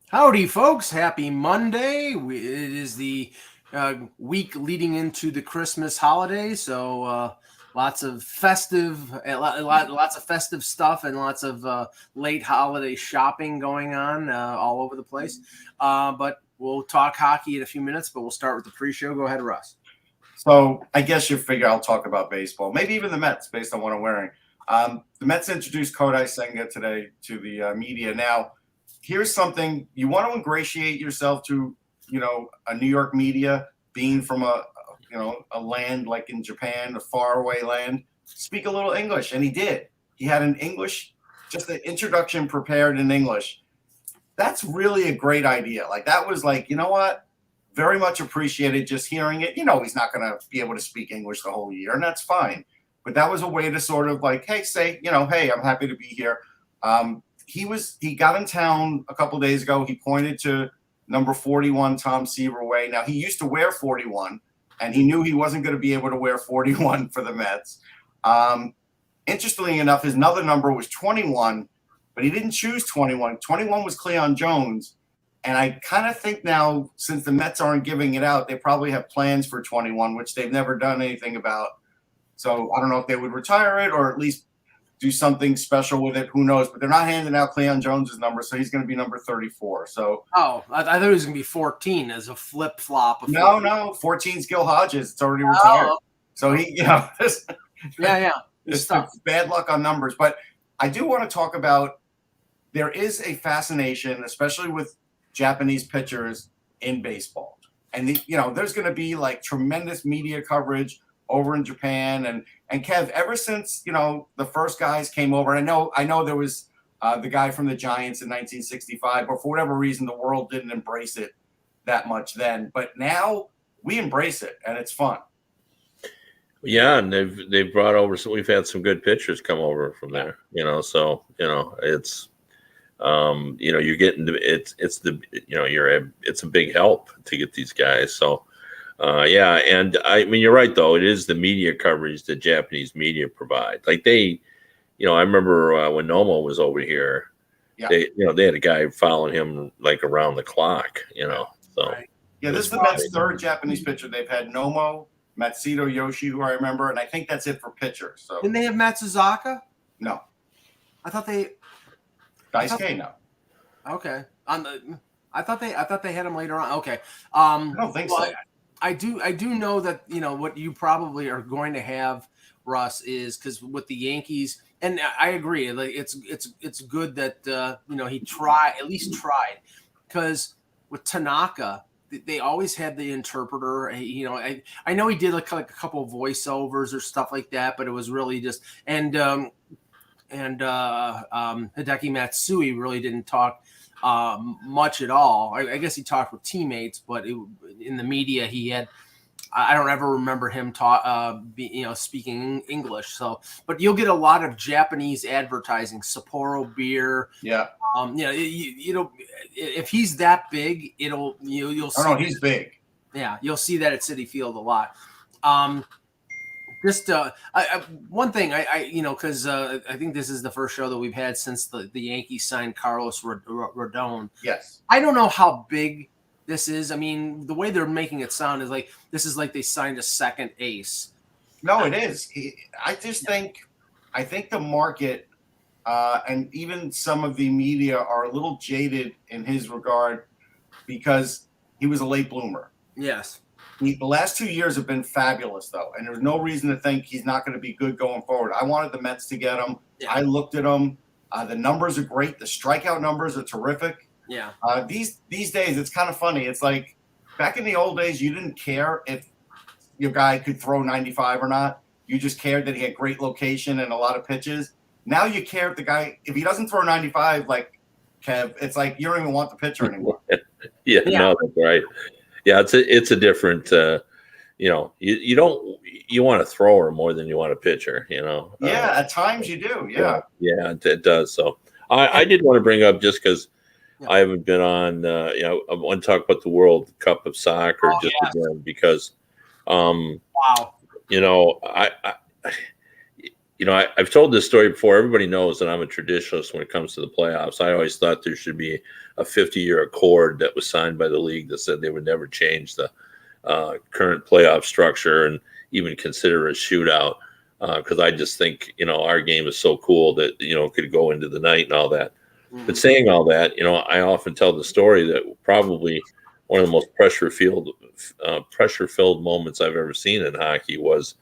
Howdy, folks. Happy Monday. It is the week leading into the Christmas holiday, so lots of lots of festive stuff and lots of late holiday shopping going on all over the place. But we'll talk hockey in a few minutes, but we'll start with the pre-show. Go ahead, Russ. So I guess you figure I'll talk about baseball, maybe even the Mets based on what I'm wearing. The Mets introduced Kodai Sanga today to the media. Now, here's something you want to ingratiate yourself to, a New York media, being from a land like in Japan, a faraway land. Speak a little English, and he did. He had just an introduction prepared in English. That's really a great idea. Like that was like, you know what? Very much appreciated just hearing it. He's not going to be able to speak English the whole year, and that's fine. But that was a way to sort of like, hey, hey, I'm happy to be here. He got in town a couple days ago. He pointed to number 41, Tom Seaver way. Now, he used to wear 41, and he knew he wasn't going to be able to wear 41 for the Mets. Interestingly enough, his other number was 21, but he didn't choose 21. 21 was Cleon Jones. And I kind of think now, since the Mets aren't giving it out, they probably have plans for 21, which they've never done anything about. So I don't know if they would retire it or at least do something special with it. Who knows? But they're not handing out Cleon Jones's number, so he's going to be number 34. So I thought it was going to be 14 as a flip flop. No, 14's Gil Hodges. It's already retired. Oh. So he, yeah. It's bad luck on numbers. But I do want to talk about there is a fascination, especially with Japanese pitchers in baseball. And there's going to be like tremendous media coverage over in Japan. And Kev, ever since, the first guys came over, and I know there was the guy from the Giants in 1965, but for whatever reason, the world didn't embrace it that much then. But now we embrace it, and it's fun. Yeah, and they've brought over, so we've had some good pitchers come over from there, so, it's, you're getting it's a big help to get these guys. So, and I mean, you're right though. It is the media coverage that Japanese media provide. Like they, I remember when Nomo was over here, they had a guy following him like around the clock, so. Right. Yeah, this is the Mets' third Japanese pitcher. They've had Nomo, Matsudo Yoshi, who I remember, and I think that's it for pitchers. So didn't they have Matsuzaka? No. I thought they Daisuke, no. Okay. I thought they had him later on. Okay. I don't think so. I do know that what you probably are going to have, Russ, is because with the Yankees, and I agree. Like it's good that he at least tried, because with Tanaka, they always had the interpreter. I know he did like a couple of voiceovers or stuff like that, but it was really just Hideki Matsui really didn't talk much at all. I guess he talked with teammates, but in the media he had. I don't ever remember him speaking English. So, but you'll get a lot of Japanese advertising, Sapporo beer. Yeah. If he's that big, you'll see. Oh no, he's big. Yeah, you'll see that at Citi Field a lot. One thing because I think this is the first show that we've had since the Yankees signed Carlos Rodon. Yes. I don't know how big this is. I mean, the way they're making it sound is like this is like they signed a second ace. No, it is. I think the market and even some of the media are a little jaded in his regard because he was a late bloomer. Yes. The last 2 years have been fabulous, though, and there's no reason to think he's not going to be good going forward. I wanted the Mets to get him. Yeah. I looked at him. The numbers are great. The strikeout numbers are terrific. Yeah. These days, it's kind of funny. It's like back in the old days, you didn't care if your guy could throw 95 or not. You just cared that he had great location and a lot of pitches. Now you care if he doesn't throw 95, like Kev, it's like you don't even want the pitcher anymore. Yeah, no, that's right. Yeah, it's a different. You want a thrower more than you want a pitcher. Yeah, at times you do. Yeah, it does. So I did want to bring up just because. Yeah. I haven't been on, I want to talk about the World Cup of Soccer again because, wow. I've told this story before. Everybody knows that I'm a traditionalist when it comes to the playoffs. I always thought there should be a 50-year accord that was signed by the league that said they would never change the current playoff structure and even consider a shootout. Because I just think, our game is so cool that, it could go into the night and all that. Mm-hmm. But saying all that, I often tell the story that probably one of the most pressure-filled moments I've ever seen in hockey was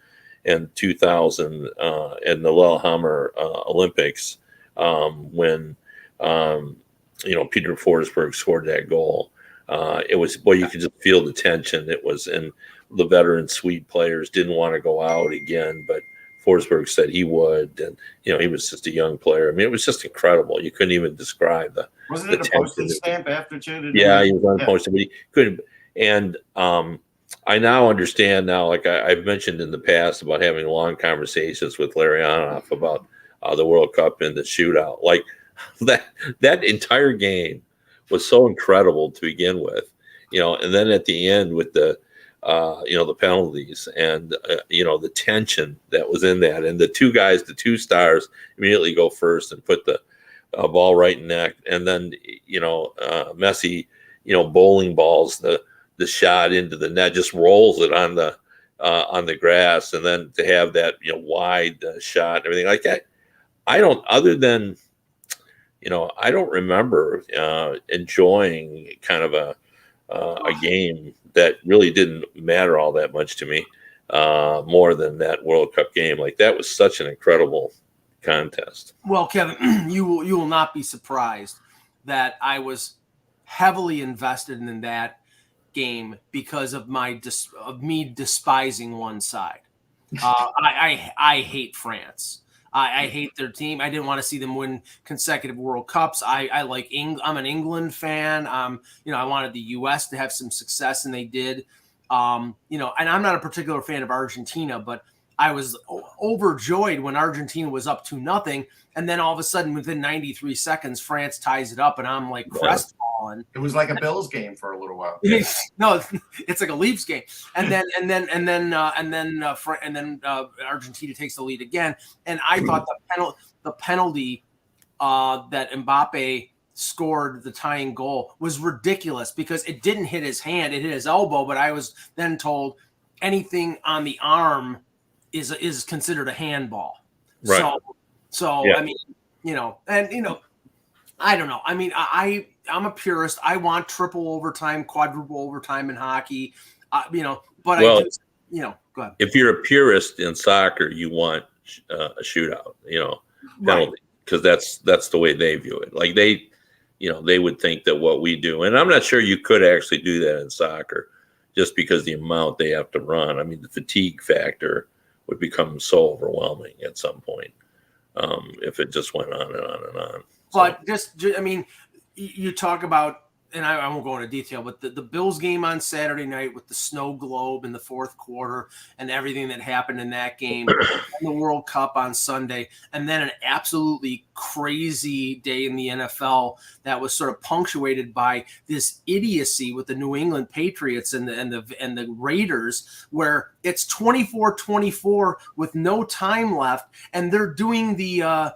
in 2000 in the Lillehammer Olympics when, Peter Forsberg scored that goal. It was, you could just feel the tension. It was, and the veteran Swede players didn't want to go out again, but Forsberg said he would, and he was just a young player. I mean, it was just incredible. You couldn't even describe the. Wasn't it a postage stamp after Chandler? Yeah, he was on postage, but he couldn't. And I now understand like I've mentioned in the past about having long conversations with Larry Onoff about the World Cup and the shootout. Like that entire game was so incredible to begin with, and then at the end with the penalties and, the tension that was in that. And the two stars immediately go first and put the ball right in net. And then, Messi, bowling balls the shot into the net, just rolls it on the grass. And then to have that, wide shot and everything like that. I don't remember enjoying kind of a game that really didn't matter all that much to me, more than that World Cup game. Like, that was such an incredible contest. Well, Kevin, you will not be surprised that I was heavily invested in that game because of me despising one side. I hate France. I hate their team. I didn't want to see them win consecutive World Cups. I like I'm an England fan. I wanted the U.S. to have some success, and they did. And I'm not a particular fan of Argentina, but I was overjoyed when Argentina was up 2-0, and then all of a sudden, within 93 seconds, France ties it up, and I'm like crestfallen. It was like a Bills game for a little while. No, it's like a Leafs game, and then Argentina takes the lead again, and I thought the penalty that Mbappe scored, the tying goal, was ridiculous because it didn't hit his hand; it hit his elbow. But I was then told anything on the arm is considered a handball. Right. So yeah. I mean, I don't know. I mean, I'm a purist. I want triple overtime, quadruple overtime in hockey. But go ahead. If you're a purist in soccer, you want a shootout, penalty, because that's the way they view it. Like they would think that what we do, and I'm not sure you could actually do that in soccer, just because the amount they have to run. I mean, the fatigue factor would become so overwhelming at some point if it just went on and on and on. But you talk about, and I won't go into detail, but the Bills game on Saturday night with the snow globe in the fourth quarter and everything that happened in that game, and the World Cup on Sunday, and then an absolutely crazy day in the NFL that was sort of punctuated by this idiocy with the New England Patriots and the Raiders, where it's 24-24 with no time left, and they're doing the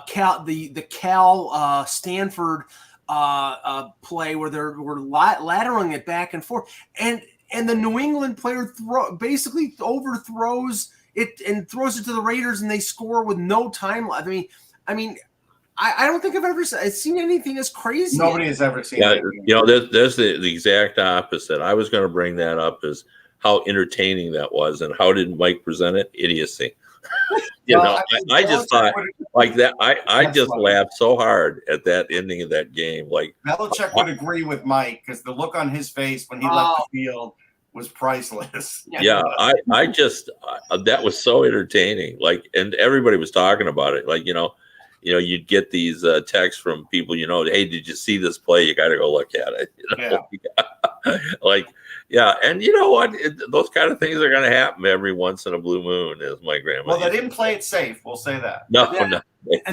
Cal Stanford play where we're lateraling it back and forth, and the New England player basically overthrows it and throws it to the Raiders, and they score with no time left. I mean, I don't think I've ever seen anything as crazy. Nobody has ever seen. Yeah, there's the exact opposite. I was going to bring that up as how entertaining that was, and how did Mike present it? Idiocy. I just thought like that. I just laughed so hard at that ending of that game. Like Belichick would agree with Mike because the look on his face when he left the field was priceless. Yeah, I just that was so entertaining. Like, and everybody was talking about it. Like, you'd get these texts from people. Hey, did you see this play? You got to go look at it. Like. Yeah, and you know what? Those kind of things are going to happen every once in a blue moon, as my grandma. Well, they didn't play it safe. We'll say that. No. And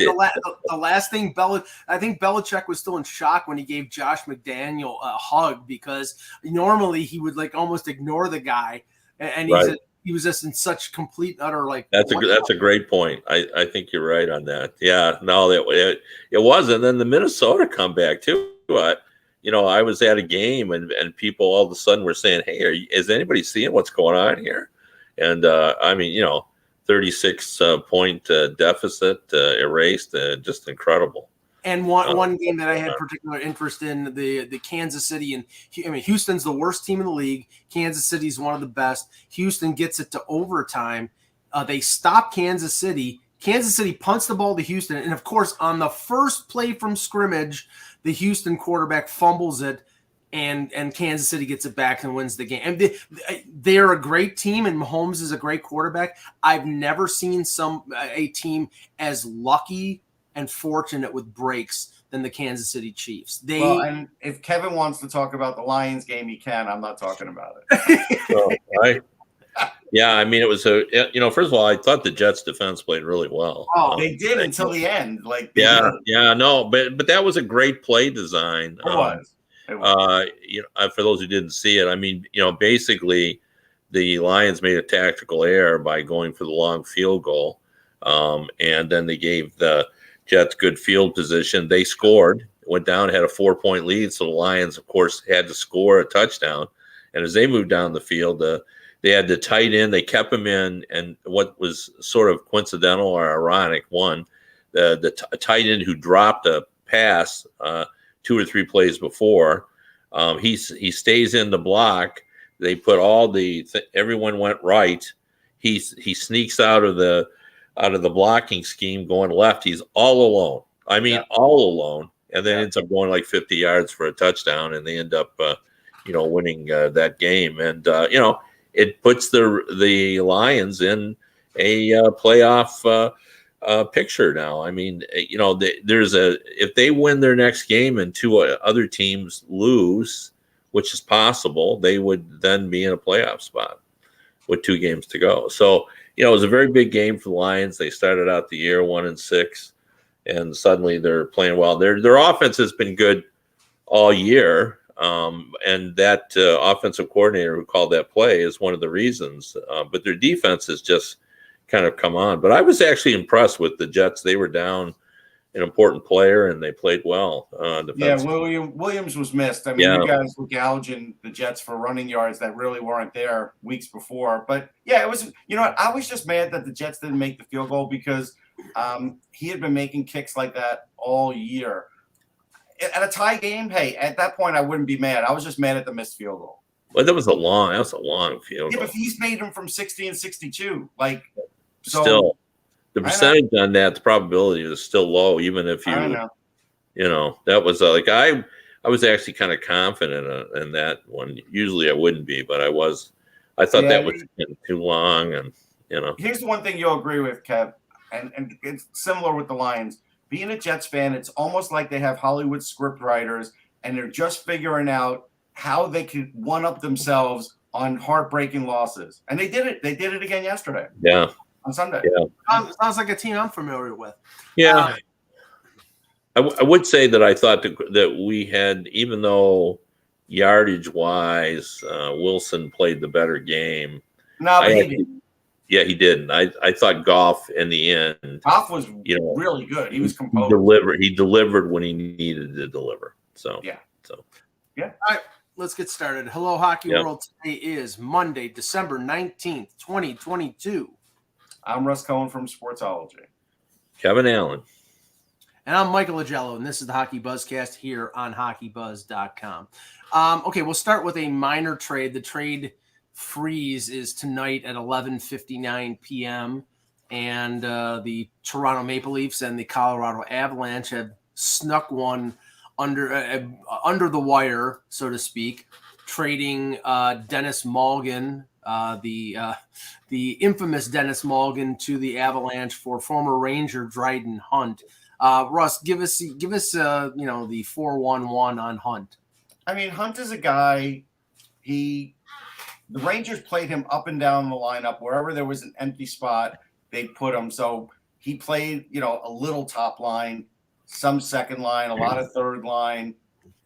the last thing, I think Belichick was still in shock when he gave Josh McDaniel a hug, because normally he would like almost ignore the guy, and he said, he was just in such complete utter like. That's a great point. I think you're right on that. Yeah, no, it was, and then the Minnesota comeback too. I was at a game and people all of a sudden were saying, "Hey, is anybody seeing what's going on here?" And 36 point deficit erased, just incredible. And one game that I had particular interest in, the Kansas City, and Houston's the worst team in the league. Kansas City's one of the best. Houston gets it to overtime. They stop Kansas City. Kansas City punts the ball to Houston, and of course, on the first play from scrimmage, the Houston quarterback fumbles it, and Kansas City gets it back and wins the game. And they're a great team, and Mahomes is a great quarterback. I've never seen a team as lucky and fortunate with breaks than the Kansas City Chiefs. And if Kevin wants to talk about the Lions game, he can. I'm not talking about it. Yeah, it was first of all, I thought the Jets defense played really well. Oh, they did until the end. But that was a great play design. It was. For those who didn't see it, basically the Lions made a tactical error by going for the long field goal, and then they gave the Jets good field position. They scored, went down, had a 4-point lead. So the Lions, of course, had to score a touchdown. And as they moved down the field, they had the tight end. They kept him in. And what was sort of coincidental or ironic, the tight end who dropped a pass 2 or 3 plays before, he stays in the block. They put everyone went right. He sneaks out of the blocking scheme going left. He's all alone. All alone. And then ends up going like 50 yards for a touchdown, and they end up, winning that game. And, it puts the Lions in a playoff picture now. If they win their next game and 2 other teams lose, which is possible, they would then be in a playoff spot with 2 games to go. So, it was a very big game for the Lions. They started out the year 1-6, and suddenly they're playing well. Their offense has been good all year, and that offensive coordinator who called that play is one of the reasons. But their defense has just kind of come on. But I was actually impressed with the Jets. They were down an important player, and they played well. Williams was missed. You guys were gouging the Jets for running yards that really weren't there weeks before. But, it was – I was just mad that the Jets didn't make the field goal because he had been making kicks like that all year. At a tie game, hey, at that point I wouldn't be mad. I was just mad at the missed field goal. Well, that was a long field goal. Yeah, but he's made them from 60 and 62. Still. The percentage on that, the probability is still low, even if you, that was I was actually kind of confident in that one. Usually I wouldn't be, but I was. I thought that was too long, and Here's the one thing you'll agree with, Kev, and it's similar with the Lions. Being a Jets fan, it's almost like they have Hollywood script writers, and they're just figuring out how they can one-up themselves on heartbreaking losses, and they did it. They did it again yesterday. Yeah. On Sunday. Yeah. Sounds like a team I'm familiar with. Yeah. I would say that I thought that we had, even though yardage-wise, Wilson played the better game. No, but he didn't. Yeah, he didn't. I thought Goff in the end. Goff was really good. He was composed. He delivered when he needed to deliver. So yeah. All right, let's get started. Hello, Hockey World. Today is Monday, December 19th, 2022. I'm Russ Cohen from Sportsology. Kevin Allen. And I'm Michael Agello, and this is the Hockey Buzzcast here on HockeyBuzz.com. Okay, we'll start with a minor trade. The trade freeze is tonight at 11:59 p.m., and the Toronto Maple Leafs and the Colorado Avalanche have snuck one under the wire, so to speak, trading Dennis Malgin, the infamous Dennis Malgin, to the Avalanche for former Ranger Dryden Hunt. Russ, give us the 4-1-1 on Hunt. Hunt is a guy. The Rangers played him up and down the lineup. Wherever there was an empty spot, they put him. So he played, a little top line, some second line, a lot of third line,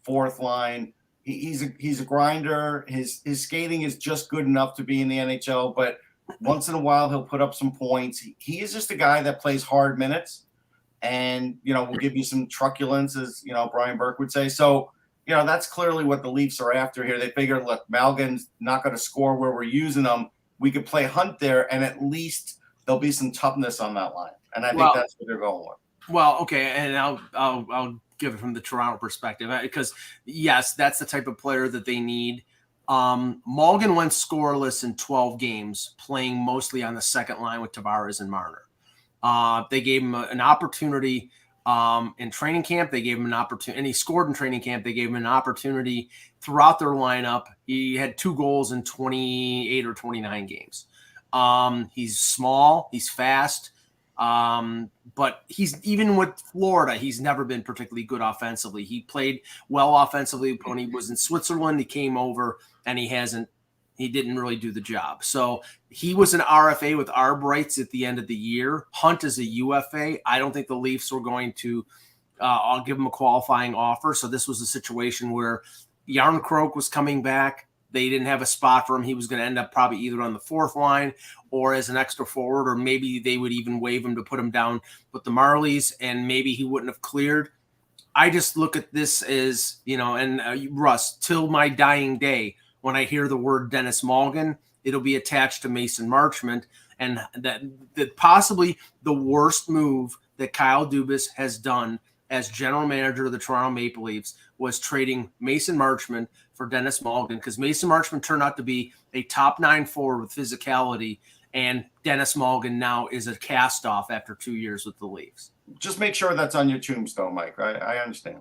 fourth line. He's a grinder. His skating is just good enough to be in the NHL, but Once in a while, he'll put up some points. He is just a guy that plays hard minutes, and will give you some truculence, as Brian Burke would say. So that's clearly what the Leafs are after here. They figure, look, Malgin's not going to score where we're using him. We could play Hunt there, and at least there'll be some toughness on that line. And I think that's what they're going with. Well, okay, and I'll give it from the Toronto perspective, because yes, that's the type of player that they need. Malgin went scoreless in 12 games, playing mostly on the second line with Tavares and Marner. They gave him an opportunity in training camp. They gave him an opportunity, and he scored in training camp. They gave him an opportunity throughout their lineup. He had 2 goals in 28 or 29 games. He's small, he's fast. But he's, even with Florida, he's never been particularly good offensively. He played well offensively when he was in Switzerland. He came over and he didn't really do the job. So he was an RFA with arb rights at the end of the year. Hunt is a UFA. I don't think the Leafs were going to, I'll give him a qualifying offer. So this was a situation where Yarncroke was coming back. They didn't have a spot for him. He was going to end up probably either on the 4th line or as an extra forward, or maybe they would even waive him to put him down with the Marlies, and maybe he wouldn't have cleared. I just look at this as, and Russ, till my dying day, when I hear the word Dennis Malgin, it'll be attached to Mason Marchment, and that possibly the worst move that Kyle Dubas has done as general manager of the Toronto Maple Leafs was trading Mason Marchment for Dennis Malgin, because Mason Marchment turned out to be a top 9 forward with physicality, and Dennis Malgin now is a cast-off after 2 years with the Leafs. Just make sure that's on your tombstone, Mike. I understand.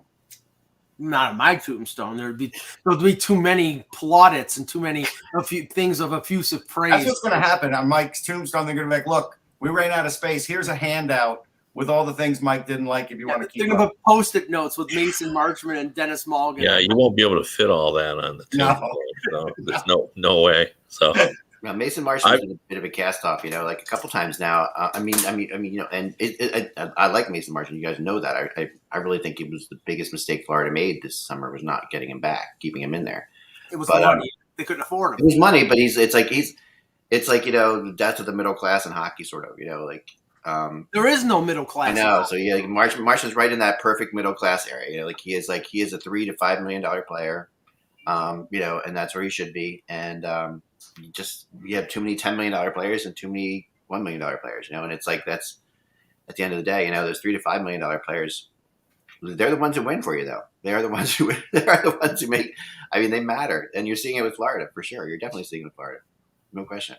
Not on my tombstone. There'd be too many plaudits and a few things of effusive praise. That's what's going to happen on Mike's tombstone. They're going to be like, look, we ran out of space. Here's a handout with all the things Mike didn't like if you want to keep up. Post-it notes with Mason Marchment and Dennis Malgin. Yeah, you won't be able to fit all that on the tombstone. No. There's no way. So now, Mason Marchment's a bit of a cast-off, like a couple times now. And I like Mason Marchment. You guys know that. I really think it was the biggest mistake Florida made this summer was not getting him back, keeping him in there. It was money. They couldn't afford him. It was money, but it's like the death of the middle class in hockey, sort of. There is no middle class. I know. So yeah, Marchment's right in that perfect middle class area. He is a $3 to $5 million player. And that's where he should be. And we have too many $10 million players and too many $1 million players, and it's like, that's at the end of the day, those $3 to $5 million players, they're the ones who win for you, though. They are the ones who make, they matter. And you're seeing it with Florida for sure. You're definitely seeing it with Florida. No question.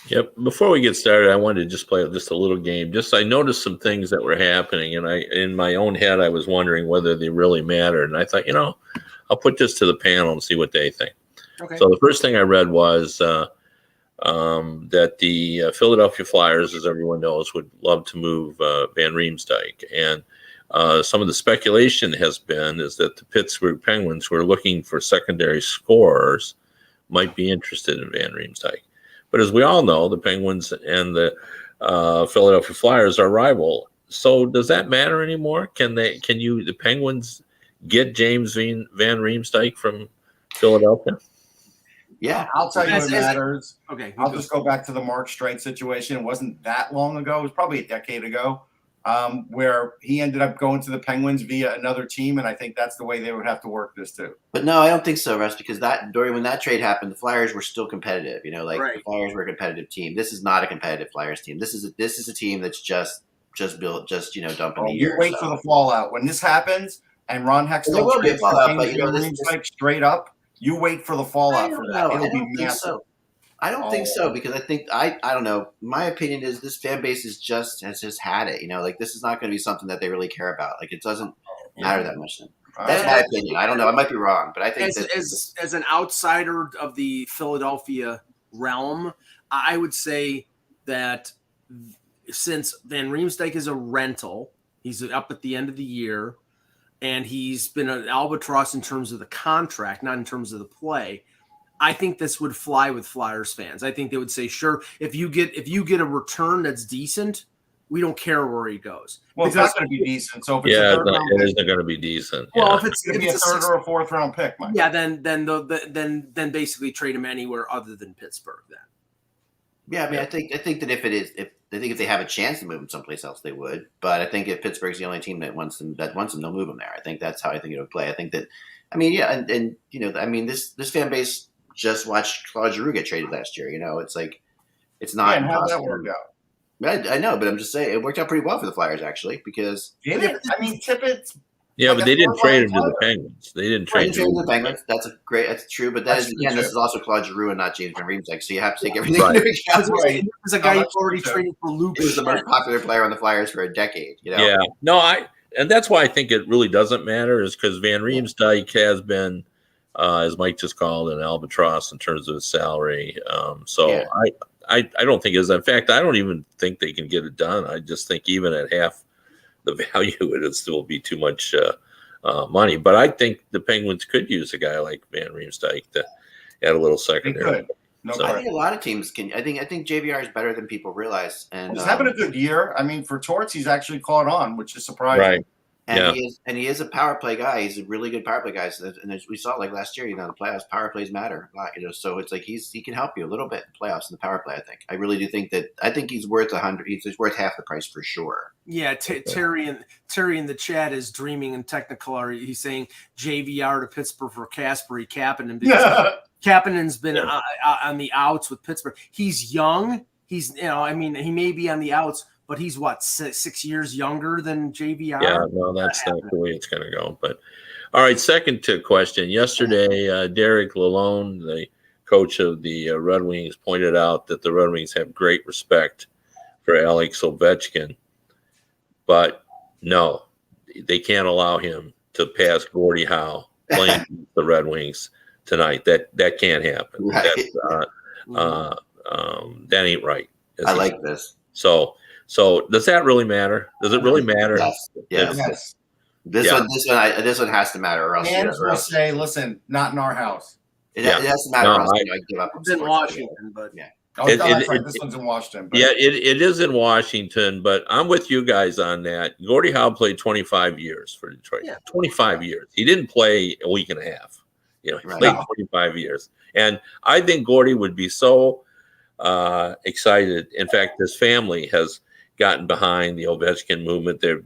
Yep. Before we get started, I wanted to just play just a little game. I noticed some things that were happening, and in my own head, I was wondering whether they really mattered. And I thought, I'll put this to the panel and see what they think. Okay. So the first thing I read was that the Philadelphia Flyers, as everyone knows, would love to move Van Riemsdyk. And some of the speculation has been is that the Pittsburgh Penguins, who are looking for secondary scorers, might be interested in Van Riemsdyk. But as we all know, the Penguins and the Philadelphia Flyers are rival. So does that matter anymore? Can the Penguins get James Van Riemsdyk from Philadelphia? Yeah, I'll tell you what matters. Okay, I'll just go back to the Mark Streit situation. It wasn't that long ago. It was probably a decade ago, where he ended up going to the Penguins via another team, and I think that's the way they would have to work this too. But no, I don't think so, Russ, because when that trade happened, the Flyers were still competitive. Right. The Flyers were a competitive team. This is not a competitive Flyers team. This is a team that's just built, dumping the year. You wait for the fallout when this happens, and Ron Hextall will be a fallout, but straight up. You wait for the fallout from that. It'll be massive. I don't think so, because I don't know. My opinion is this fan base has just had it. This is not going to be something that they really care about. It doesn't matter that much. That's my opinion. I don't know. I might be wrong, but I think as an outsider of the Philadelphia realm, I would say that since Van Riemsdyk is a rental, he's up at the end of the year, and he's been an albatross in terms of the contract, not in terms of the play. I think this would fly with Flyers fans. I think they would say, sure, if you get a return that's decent, we don't care where he goes. Well, it's not going to be decent. So if it's it isn't going to be decent. Well, if it's going to be a third or a fourth round pick, Mike. Yeah, then basically trade him anywhere other than Pittsburgh. Then Yeah, I mean, I think that if they have a chance to move him someplace else, they would. But I think if Pittsburgh's the only team that wants him, they'll move him there. I think that's how I think it would play. I think that, I mean, yeah, and you know, I mean, this fan base just watched Claude Giroux get traded last year. You know, it's like it's not. And how'd that work out? I know, but I'm just saying it worked out pretty well for the Flyers actually because I mean, Tippett's. Yeah, but they didn't trade him to the Penguins. They didn't trade him to the Penguins. That's true. But that's again, this is also Claude Giroux and not James Van Riemsdyk. So you have to take everything into account. It was a guy who's already traded for Luke. He was the most popular player on the Flyers for a decade. You know? Yeah, no, and that's why I think it really doesn't matter is because Van Riemsdyk has been, as Mike just called, an albatross in terms of his salary. I don't think it is. In fact, I don't even think they can get it done. I just think even at half the value, it'd still be too much money. But I think the Penguins could use a guy like Van Riemsdyk to add a little secondary. I think a lot of teams can. I think JVR is better than people realize. And he's having a good year. I mean, for Torts, he's actually caught on, which is surprising. Right. And he is a power play guy. He's a really good power play guy. And as we saw like last year, you know, the playoffs, power plays matter a lot, you know. So it's like he can help you a little bit in playoffs in the power play. I really do think that. I think he's worth 100. He's worth half the price for sure. Yeah, Terry in the chat is dreaming in Technicolor. He's saying JVR to Pittsburgh for Kasperi Kapanen because Kapanen's been on the outs with Pittsburgh. He's young. He's I mean, he may be on the outs. But he's what 6 years younger than JVR. Yeah, no, that's not the way it's going to go. But all right, second question. Yesterday, Derek Lalonde, the coach of the Red Wings, pointed out that the Red Wings have great respect for Alex Ovechkin, but no, they can't allow him to pass Gordie Howe playing the Red Wings tonight. That can't happen. Right. That ain't right. I like this. So does that really matter? Does it really matter? Yes. This one has to matter, or else fans will say, "Listen, not in our house." It has to matter. No, or else I give up. It's in Washington, but yeah. This one's in Washington. But. Yeah, it is in Washington, but I'm with you guys on that. Gordie Howe played 25 years for Detroit. Yeah. 25 years. He didn't play a week and a half. You know, he played 25 years, and I think Gordie would be so excited. In fact, his family has gotten behind the Ovechkin movement there.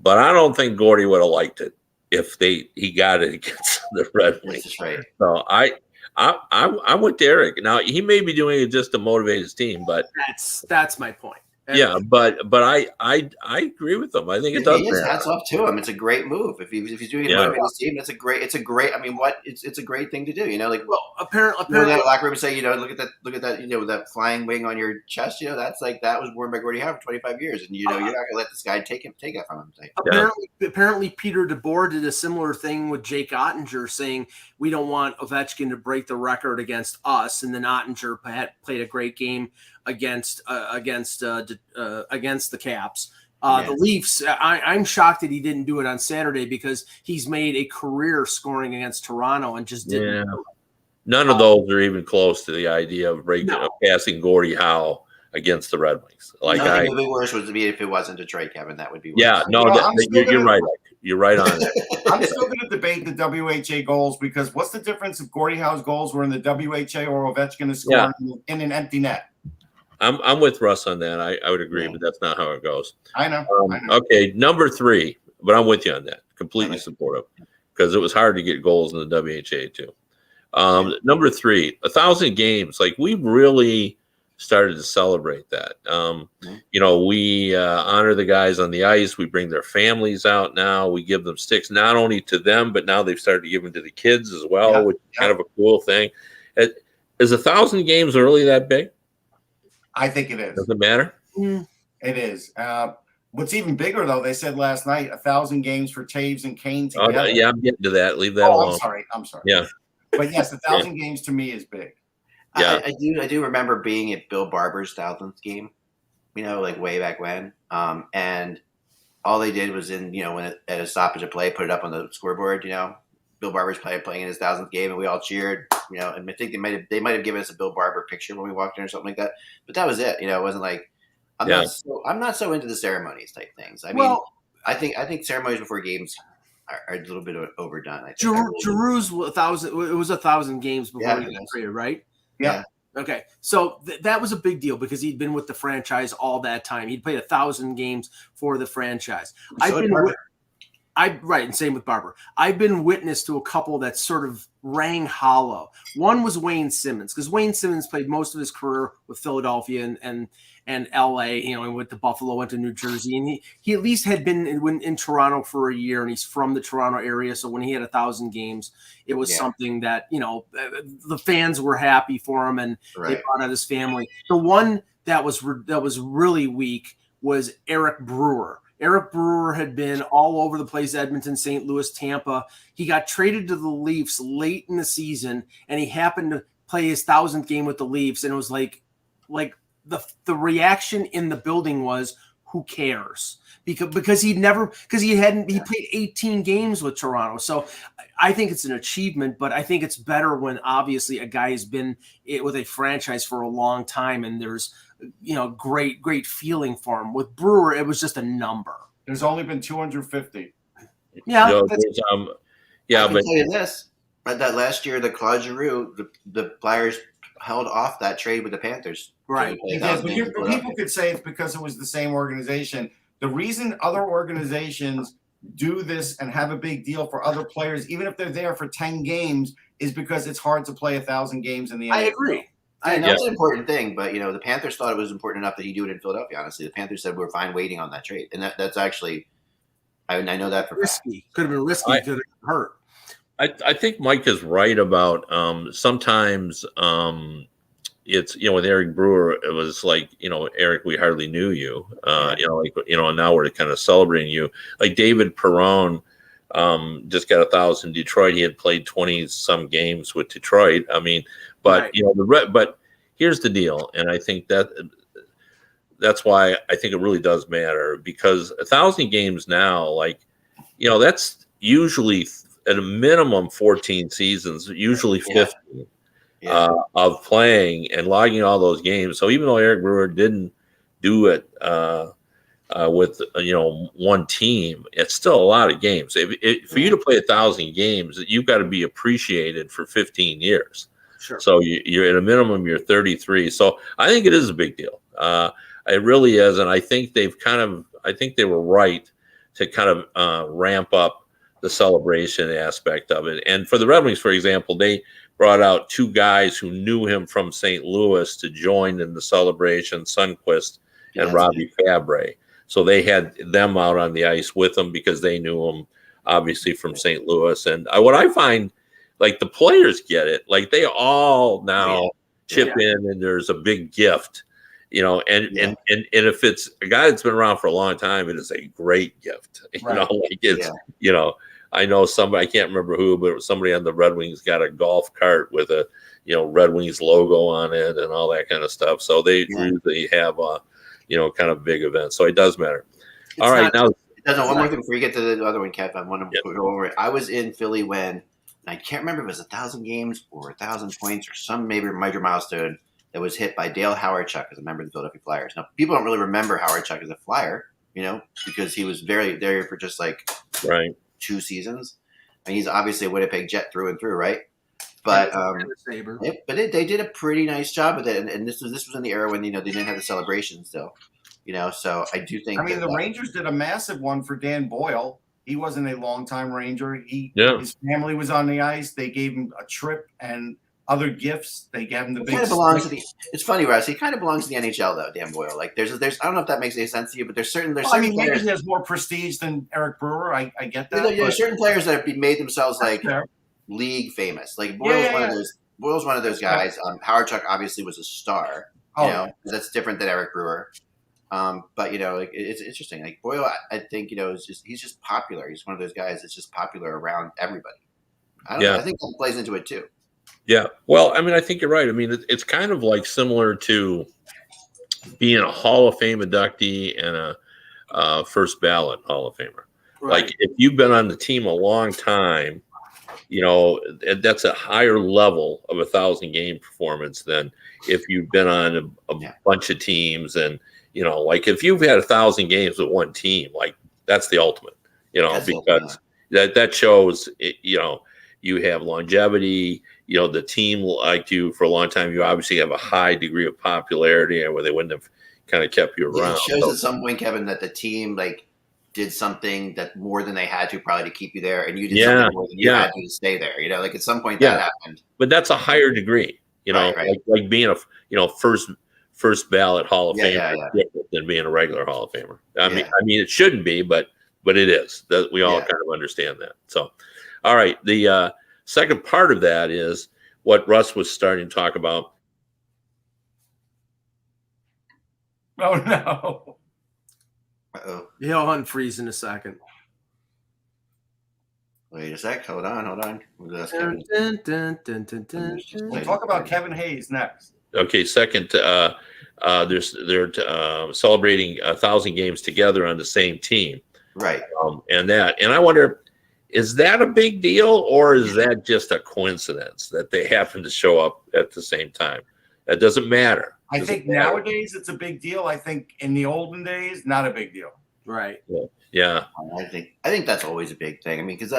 But I don't think Gordie would have liked it if he got it against the Red Wings. That's right. So I'm with Derek. Now he may be doing it just to motivate his team, but that's my point. Yeah, but I agree with him. I think it does. Hats off to him. It's a great move. If he's doing it to motivate his team, it's a great. I mean, it's a great thing to do. You know, like apparently that locker room say, you know, look at that, you know, that flying wing on your chest. You know, that was worn by Gordie Howe for 25 years, and you know, you're not gonna let this guy take it from him. Apparently, Peter DeBoer did a similar thing with Jake Ottinger, saying we don't want Ovechkin to break the record against us, and then Ottinger played a great game against the Caps. The Leafs, I'm shocked that he didn't do it on Saturday because he's made a career scoring against Toronto and just didn't. None of those are even close to the idea of passing Gordie Howe against the Red Wings. Like it would be worse would be if it wasn't Detroit, Kevin. That would be worse. Yeah, no, you're right. You're right on it. I'm still going to debate the WHA goals because what's the difference if Gordie Howe's goals were in the WHA or Ovechkin is scoring in an empty net? I'm with Russ on that. I would agree, but that's not how it goes. I know. Okay, number 3, but I'm with you on that. Completely supportive because it was hard to get goals in the WHA too. Number 3, 1,000 games. Like we really started to celebrate that. You know, we honor the guys on the ice. We bring their families out now. We give them sticks, not only to them, but now they've started to give them to the kids as well, which is kind of a cool thing. Is 1,000 games really that big? I think it is. Does it matter? It is. What's even bigger, though, they said last night, 1,000 games for Taves and Kane together. I'm getting to that. Leave that alone. I'm sorry. Yeah. But yes, 1,000 games to me is big. Yeah. I do remember being at Bill Barber's 1,000th game, you know, like way back when. And all they did was at a stoppage of play, put it up on the scoreboard, you know. Bill Barber's playing in his 1,000th game, and we all cheered, you know. And I think they might have given us a Bill Barber picture when we walked in or something like that. But that was it, you know. It wasn't like I'm not so into the ceremonies type things. I mean, I think ceremonies before games are a little bit overdone. I think Giroux's 1,000. It was 1,000 games before he got traded, right? Yeah. Okay, so that was a big deal because he'd been with the franchise all that time. He'd played 1,000 games for the franchise. Right, and same with Barber. I've been witness to a couple that sort of rang hollow. One was Wayne Simmons, because Wayne Simmons played most of his career with Philadelphia and LA, and went to Buffalo, went to New Jersey, and he at least had been in Toronto for a year, and he's from the Toronto area. So when he had 1,000 games, it was something that the fans were happy for him, and they brought out his family. The one that was really weak was Eric Brewer. Eric Brewer had been all over the place, Edmonton, St. Louis, Tampa. He got traded to the Leafs late in the season, and he happened to play his 1,000th game with the Leafs, and it was like the reaction in the building was, who cares? Because he played 18 games with Toronto. So I think it's an achievement, but I think it's better when obviously a guy has been with a franchise for a long time and there's great feeling for him. With Brewer, it was just a number. There's only been 250. Yeah. I can tell you this, but that last year, the Claude Giroux, the Flyers held off that trade with the Panthers. Right. But people could say it's because it was the same organization. The reason other organizations do this and have a big deal for other players, even if they're there for 10 games, is because it's hard to play 1,000 games in the NFL. I agree. I know it's an important thing, but the Panthers thought it was important enough that he do it in Philadelphia. Honestly, the Panthers said we're fine waiting on that trade, and that's actually, I know that for risky. Could have been risky. Could have hurt. I think Mike is right about sometimes it's with Eric Brewer, it was like Eric, we hardly knew you, and now we're kind of celebrating you. Like David Perron just got 1,000 Detroit. He had played 20 some games with Detroit. I mean. But but here's the deal, and I think that's why I think it really does matter, because 1,000 games now, that's usually at a minimum 14 seasons, usually 15 of playing and logging all those games. So even though Eric Brewer didn't do it with one team, it's still a lot of games. For you to play 1,000 games, you've got to be appreciated for 15 years. Sure. So you're at a minimum, you're 33. So I think it is a big deal. It really is, and I think they were right to kind of ramp up the celebration aspect of it. And for the Red Wings, for example, they brought out two guys who knew him from St. Louis to join in the celebration, Sundqvist and Robbie Fabre. So they had them out on the ice with them because they knew him, obviously, from St. Louis. And what I find, the players get it. They all now chip in, and there's a big gift, and if it's a guy that's been around for a long time, it is a great gift. I know somebody, I can't remember who, but somebody on the Red Wings got a golf cart with a, Red Wings logo on it and all that kind of stuff. So they usually have a, kind of big event. So it does matter. All right. Now, one more thing before you get to the other one, Kev, I want to go over it. I was in Philly when, I can't remember if it was 1,000 games or 1,000 points or some maybe major milestone that was hit by Dale Hawerchuk as a member of the Philadelphia Flyers. Now, people don't really remember Hawerchuk as a Flyer, because he was very there for just 2 seasons. And he's obviously a Winnipeg Jet through and through, right? But they did a pretty nice job with it. And this was in the era when they didn't have the celebration still, So I do think. The Rangers did a massive one for Dan Boyle. He wasn't a longtime Ranger. His family was on the ice. They gave him a trip and other gifts. They gave him the big. It's funny, Russ. He kind of belongs to the NHL, though. Dan Boyle. There's. I don't know if that makes any sense to you, but there's certain. Maybe he has more prestige than Eric Brewer. I get that. There's certain players that have made themselves league famous. Boyle's one of those. Boyle's one of those guys. Hawerchuk obviously was a star. That's different than Eric Brewer. But it's interesting. Boyle, I think he's just popular. He's one of those guys that's just popular around everybody. I think that plays into it too. Yeah. Well, I think you're right. It's kind of similar to being a Hall of Fame inductee and a first ballot Hall of Famer. Right. If you've been on the team a long time, that's a higher level of 1,000 game performance than if you've been on a bunch of teams and. If you've had 1,000 games with one team, that's the ultimate, because that shows, you you have longevity. The team liked you for a long time. You obviously have a high degree of popularity, and where they wouldn't have kind of kept you around. It shows at some point, Kevin, that the team did something that more than they had to probably to keep you there, and you did something more than you had to stay there. At some point that happened. But that's a higher degree. Right. Like being a first ballot Hall of Famer is different than being a regular Hall of Famer. I mean, it shouldn't be, but it is. That we all kind of understand that. So, all right, the second part of that is what Russ was starting to talk about. Oh no! Uh-oh. He'll unfreeze in a second. Wait a sec. Hold on. Dun, dun, dun, dun, dun, We'll talk about Kevin Hayes next. Okay, second, they're celebrating 1,000 games together on the same team, right? And I wonder, is that a big deal, or is that just a coincidence that they happen to show up at the same time? That doesn't matter. I think nowadays it's a big deal. I think in the olden days, not a big deal. Right. Yeah. I think that's always a big thing. I mean, because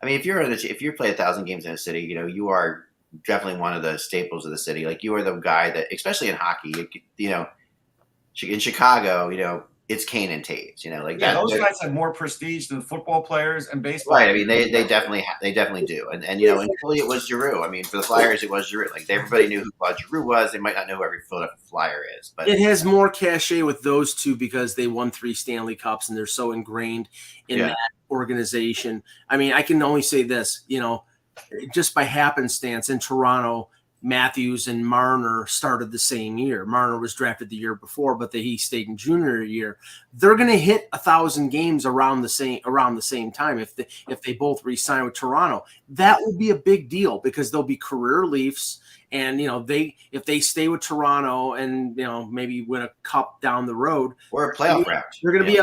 if you play 1,000 games in a city, you are definitely one of the staples of the city. Like, you are the guy that, especially in hockey, in Chicago, it's Kane and Taves. Those guys have more prestige than football players and baseball. Right. I mean, they definitely do. And in Philly it was Giroux. I mean, for the Flyers it was Giroux. Like, everybody knew who Claude Giroux was. They might not know who every Philadelphia Flyer is, but it has more cachet with those two because they won 3 Stanley Cups and they're so ingrained in that organization. I mean, I can only say this, just by happenstance in Toronto, Matthews and Marner started the same year. Marner was drafted the year before, but he stayed in junior year. They're going to hit 1,000 games around the same time if they both re-sign with Toronto. That will be a big deal because they'll be career Leafs, and if they stay with Toronto and maybe win a cup down the road or a playoff round, they're going to be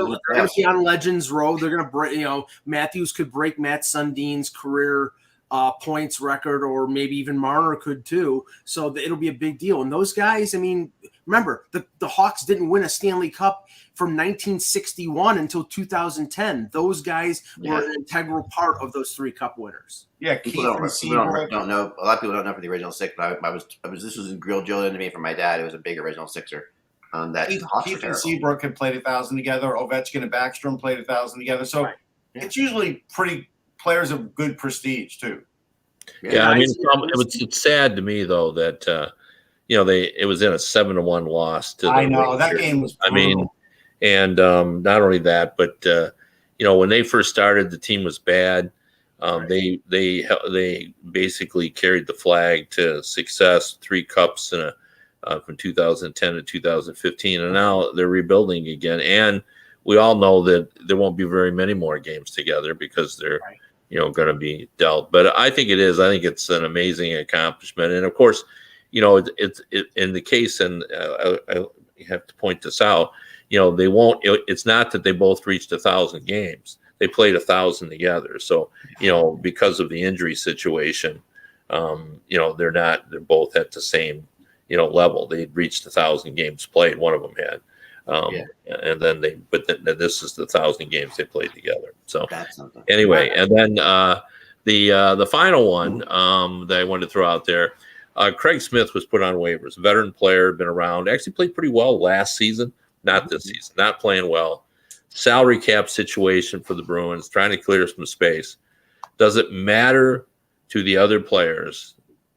on Legends Road. They're going to break. Matthews could break Matt Sundin's career points record, or maybe even Marner could too. So it'll be a big deal. And those guys, I mean, remember the Hawks didn't win a Stanley Cup from 1961 until 2010. Those guys were an integral part of those 3 Cup winners. Yeah, people don't know. A lot of people don't know for the original 6, but this was drilled into me from my dad. It was a big original Sixer. Keith and Seabrook had played 1,000 together. Ovechkin and Backstrom played 1,000 together. So it's usually players of good prestige too. Yeah, I mean, it's sad to me though that it was in a 7-1 loss to. I know that game was brutal. I mean, and not only that, but when they first started, the team was bad. They basically carried the flag to success, 3 cups from 2010 to 2015, and now they're rebuilding again. And we all know that there won't be very many more games together because they're going to be dealt. But I think it is. I think it's an amazing accomplishment. And of course, it's in the case, and I have to point this out. They won't. It's not that they both reached 1,000 games. They played 1,000 together. So because of the injury situation, they're not. They're both at the same level. They reached 1,000 games played. One of them had. And then this is the 1,000 games they played together. So anyway, and then the final one that I wanted to throw out there, Craig Smith was put on waivers. Veteran player, been around, actually played pretty well last season, not this season, not playing well. Salary cap situation for the Bruins, trying to clear some space. Does it matter to the other players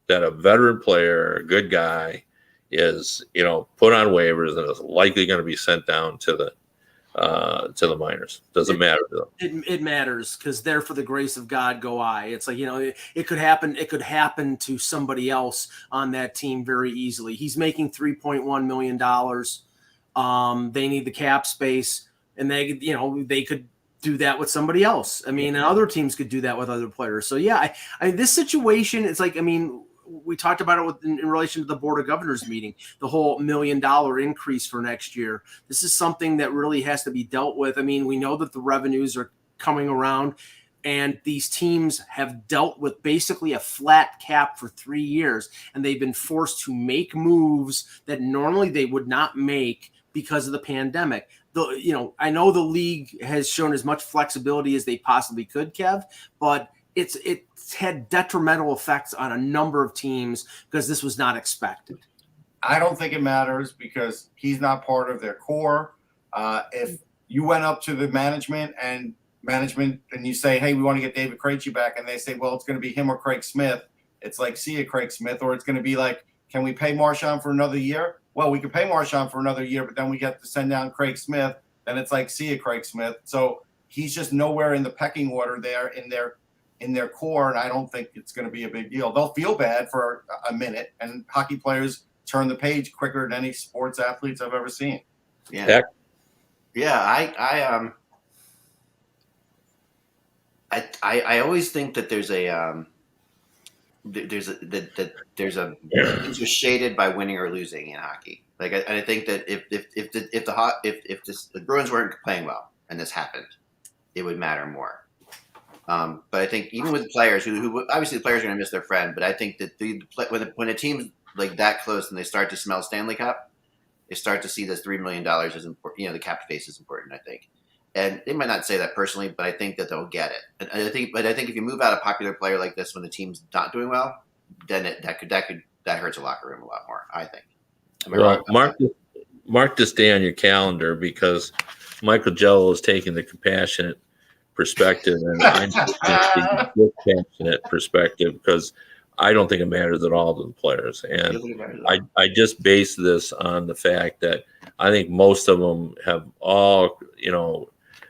that a veteran player, a good guy, is put on waivers and is likely going to be sent down to the minors? Doesn't matter to them. It matters because there for the grace of God go I. It's like it could happen. It could happen to somebody else on that team very easily. He's making $3.1 million. They need the cap space, and they could do that with somebody else. I mean, and other teams could do that with other players. So yeah, I mean, this situation, it's like, I mean, we talked about it in relation to the Board of Governors meeting, the whole $1 million increase for next year. This is something that really has to be dealt with. I mean, we know that the revenues are coming around, and these teams have dealt with basically a flat cap for 3 years, and they've been forced to make moves that normally they would not make because of the pandemic. I know the league has shown as much flexibility as they possibly could, Kev, but it's had detrimental effects on a number of teams because this was not expected. I don't think it matters because he's not part of their core. If you went up to the management and you say, hey, we want to get David Krejci back, and they say, well, it's going to be him or Craig Smith, it's like, see you, Craig Smith. Or it's going to be like, can we pay Marchand for another year? Well, we can pay Marchand for another year, but then we get to send down Craig Smith. Then it's like, see you, Craig Smith. So he's just nowhere in the pecking order there in their core, and I don't think it's going to be a big deal. They'll feel bad for a minute, and hockey players turn the page quicker than any sports athletes I've ever seen. Yeah. I always think that there's a things are shaded by winning or losing in hockey. Like I think that if the Bruins weren't playing well and this happened, it would matter more. But I think even with players who obviously the players are going to miss their friend, but I think that when a team's like that close and they start to smell Stanley Cup, they start to see this $3 million as important. The cap space is important, I think. And they might not say that personally, but I think that they'll get it. And I think if you move out a popular player like this when the team's not doing well, then that hurts a locker room a lot more, I think. Well, mark this day on your calendar because Michael Jello is taking the compassionate perspective, and I'm taking the dispassionate perspective because I don't think it matters at all to the players. And I just base this on the fact that I think most of them have all,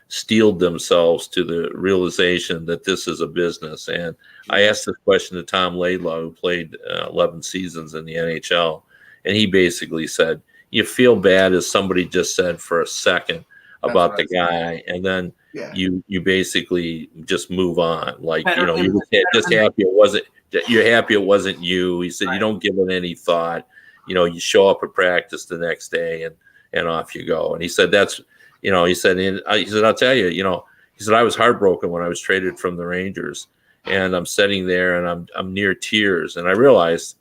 steeled themselves to the realization that this is a business. And I asked this question to Tom Laidlaw, who played 11 seasons in the NHL, and he basically said, you feel bad, as somebody just said, for a second about the guy, and then you basically just move on. Like, you're just happy it wasn't. You're happy it wasn't you. He said, you don't give it any thought. You show up at practice the next day and off you go. And he said, he said, I'll tell you, he said, I was heartbroken when I was traded from the Rangers, and I'm sitting there and I'm near tears. And I realized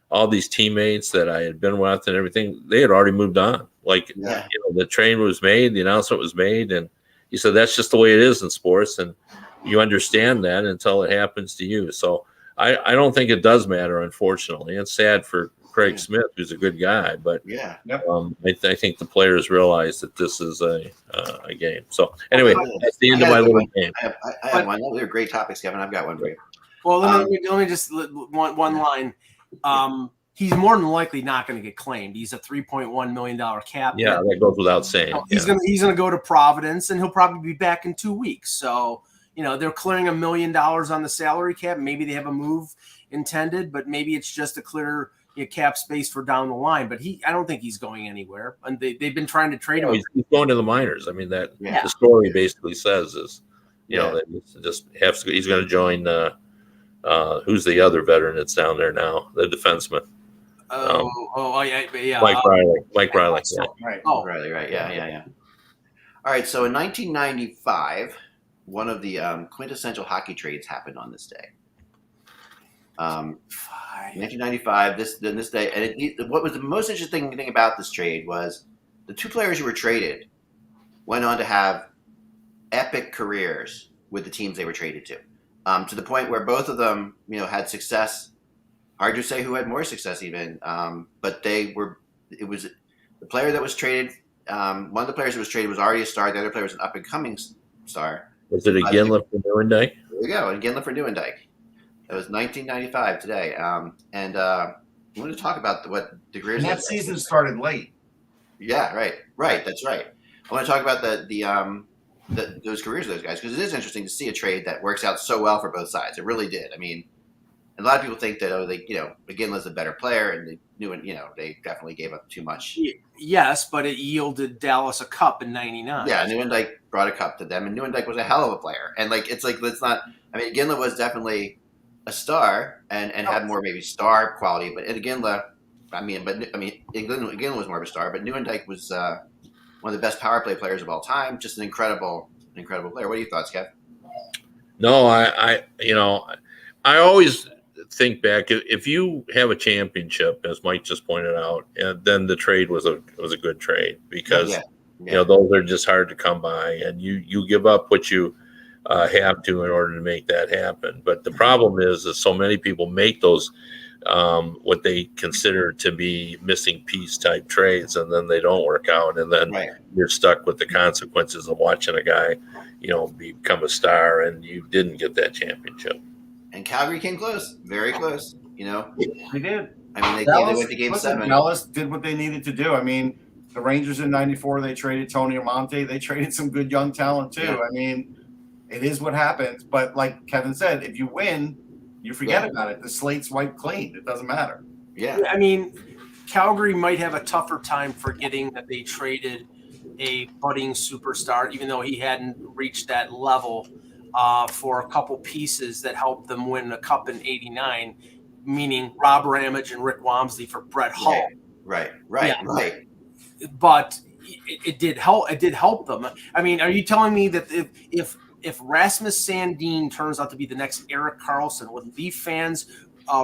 all these teammates that I had been with and everything, they had already moved on. Like, the trade was made, the announcement was made. And he said, that's just the way it is in sports. And you understand that until it happens to you. So I don't think it does matter, unfortunately. It's sad for Craig Smith, who's a good guy, but I think the players realize that this is a game. So anyway, that's the end of my little game. I have one. Those are great topics, Kevin. I've got one for you. Well, let me just one line. He's more than likely not going to get claimed. He's a $3.1 million cap. Yeah, that goes without saying. He's gonna go to Providence, and he'll probably be back in 2 weeks. So they're clearing $1 million on the salary cap. Maybe they have a move intended, but maybe it's just to clear cap space for down the line. But I don't think he's going anywhere. And they've been trying to trade him. He's going to the minors. I mean, the story basically says is, that he's going to join. Who's the other veteran that's down there now? The defenseman. Mike Riley. Mike Riley. Right. Riley. Right. Yeah. All right. So in 1995. One of the quintessential hockey trades happened on this day. 1995, this day. And what was the most interesting thing about this trade was the two players who were traded went on to have epic careers with the teams they were traded to the point where both of them, had success. Hard to say who had more success even, but it was the player that was traded. One of the players that was traded was already a star. The other player was an up-and-coming star. Was it a Ginla for Nieuwendyk? There we go, a Ginla for Nieuwendyk. It was 1995 today. And I want to talk about what the careers. And that season started late. Yeah, right. That's right. I want to talk about those careers of those guys because it is interesting to see a trade that works out so well for both sides. It really did. I mean, a lot of people think that Ginla's a better player, and they knew they definitely gave up too much. Yes, but it yielded Dallas a cup in '99. Yeah, Nieuwendyk brought a cup to them, and Nieuwendyk was a hell of a player. And let's not. I mean, Ginla was definitely a star and had more maybe star quality, but Ginla was more of a star, but Nieuwendyk was one of the best power play players of all time. Just an incredible player. What are your thoughts, Kev? No, I always think back, if you have a championship, as Mike just pointed out, and then the trade was a good trade because those are just hard to come by, and you give up what you have to in order to make that happen. But the problem is that so many people make those what they consider to be missing piece type trades, and then they don't work out, and then Right. you're stuck with the consequences of watching a guy, become a star, and you didn't get that championship. And Calgary came close, very close. They did. I mean, they went to Game 7. Dallas did what they needed to do. I mean, the Rangers in '94, they traded Tony Amonte. They traded some good young talent too. Yeah. I mean, it is what happens. But like Kevin said, if you win, you forget about it. The slate's wiped clean. It doesn't matter. Yeah. I mean, Calgary might have a tougher time forgetting that they traded a budding superstar, even though he hadn't reached that level, for a couple pieces that helped them win a cup in '89, meaning Rob Ramage and Rick Wamsley for Brett Hull. Right. But it did help. It did help them. I mean, are you telling me that if Rasmus Sandin turns out to be the next Erik Karlsson, would Leaf fans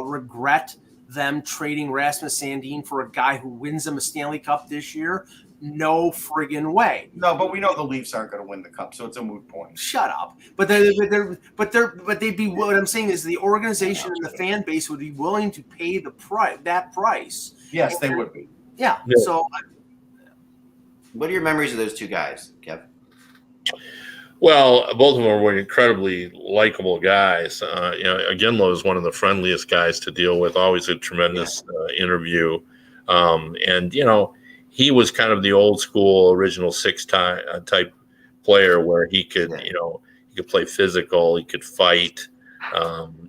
regret them trading Rasmus Sandin for a guy who wins them a Stanley Cup this year? No friggin' way. No, but we know the Leafs aren't going to win the cup, so it's a moot point. Shut up. But they'd be. What I'm saying is the organization and the fan base would be willing to pay that price. Yes, they would be. Yeah. So. What are your memories of those two guys, Kev? Well, both of them were incredibly likable guys. Aginlo is one of the friendliest guys to deal with. Always a tremendous interview, and he was kind of the old school original six type player where he could, he could play physical, he could fight,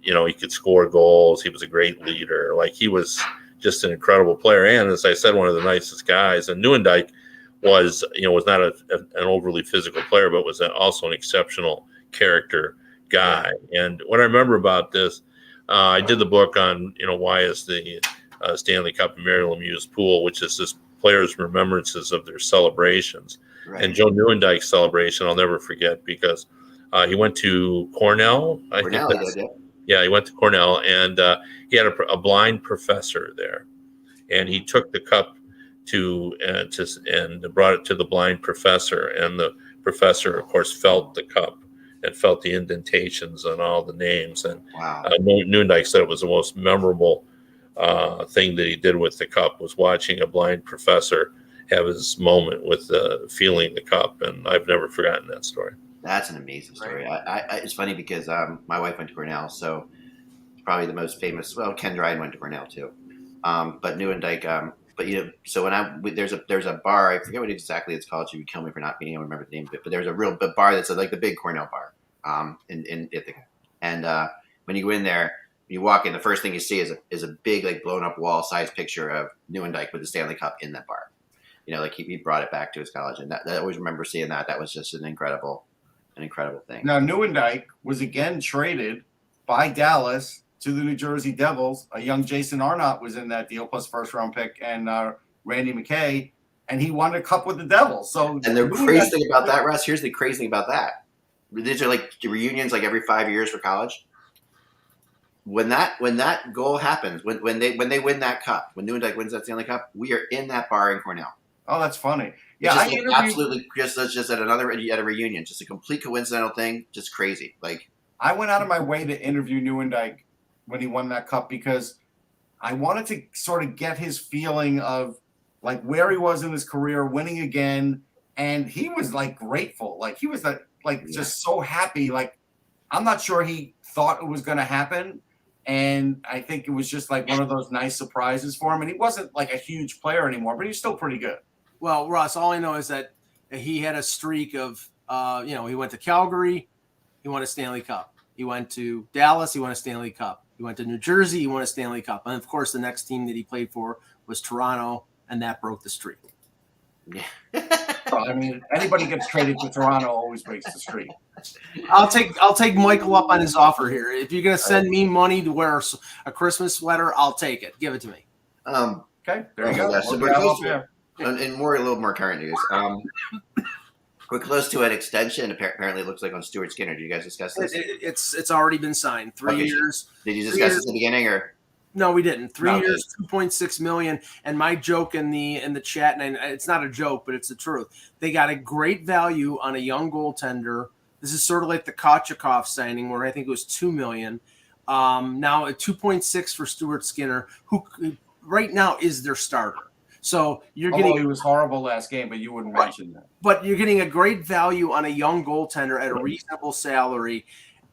he could score goals. He was a great leader. Like, he was just an incredible player, and as I said, one of the nicest guys. And Nieuwendyk was not an overly physical player, but was also an exceptional character guy. And what I remember about this, I did the book on, why is the Stanley Cup in Mary Lemieux's pool, which is this players' remembrances of their celebrations. Right. And Joe Nieuwendyk's celebration, I'll never forget, because he went to Cornell. He went to Cornell, and he had a blind professor there, and he took the cup and brought it to the blind professor, and the professor, of course, felt the cup and felt the indentations on all the names. And Nieuwendyk said it was the most memorable thing that he did with the cup was watching a blind professor have his moment with feeling the cup, and I've never forgotten that story. That's an amazing story. It's funny because my wife went to Cornell, so probably the most famous. Well, Ken Dryden went to Cornell too, but Nieuwendyk. So when there's a bar, I forget what exactly it's called. You would kill me for not being able to remember the name of it. But there's a real bar that's like the big Cornell bar, in Ithaca. And when you go in there, you walk in, the first thing you see is a big, like, blown up wall size picture of Nieuwendyk with the Stanley Cup in that bar. He brought it back to his college, and I always remember seeing that. That was just an incredible thing. Now, Nieuwendyk was again traded by Dallas to the New Jersey Devils. A young Jason Arnott was in that deal, plus first-round pick, and Randy McKay, and he won a cup with the Devils. So, and the crazy thing about that, Russ, here's the crazy thing about that. These are like reunions, like every 5 years for college. When that goal happens, when they win that cup, when Nieuwendyk wins that Stanley Cup, we are in that bar in Cornell. Oh, that's funny. Yeah, absolutely just at a reunion, just a complete coincidental thing, just crazy. Like, I went out of my way to interview Nieuwendyk when he won that cup because I wanted to sort of get his feeling of like where he was in his career, winning again, and he was like grateful, like he was just so happy. Like, I'm not sure he thought it was going to happen, and I think it was just like one of those nice surprises for him. And he wasn't like a huge player anymore, but he's still pretty good. Well, Russ, all I know is that he had a streak of, he went to Calgary, he won a Stanley Cup. He went to Dallas, he won a Stanley Cup. He went to New Jersey, he won a Stanley Cup. And, of course, the next team that he played for was Toronto, and that broke the streak. Yeah. Well, I mean, anybody gets traded to Toronto always breaks the streak. I'll take Michael up on his offer here. If you're going to send me money to wear a Christmas sweater, I'll take it. Give it to me. Okay, there you go. So and a little more current news. We're close to an extension. Apparently, it looks like on Stuart Skinner. Did you guys discuss this? It's already been signed. 3 years. Did you discuss this at the beginning, or? No, we didn't. 3 years, $2.6 million. And my joke in the chat, and it's not a joke, but it's the truth. They got a great value on a young goaltender This is sort of like the Kochetkov signing, where I think it was $2 million. Now at 2.6 for Stuart Skinner, who right now is their starter. So you're Although getting he was horrible last game, but you wouldn't mention that. But you're getting a great value on a young goaltender at a reasonable salary,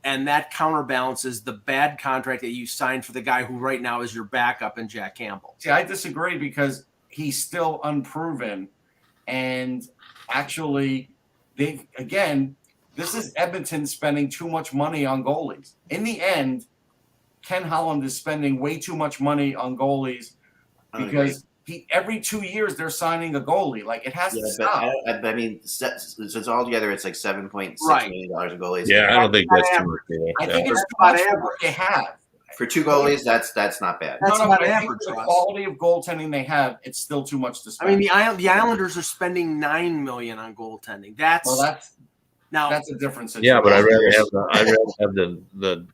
and that counterbalances the bad contract that you signed for the guy who right now is your backup in Jack Campbell. See, I disagree because he's still unproven, and actually, this is Edmonton spending too much money on goalies. In the end, Ken Holland is spending way too much money on goalies because every 2 years they're signing a goalie. Like, it has to stop. I mean, since altogether it's like $7.6 million of goalies. Yeah, I don't think that's too much. I think it's too much for what they have. For 2 goalies, that's not bad. That's about I think average. for the quality of goaltending they have, it's still too much to spend. I mean, the Islanders are spending $9 million on goaltending. That's a different situation. Yeah, but I'd rather have the Islanders goaltending.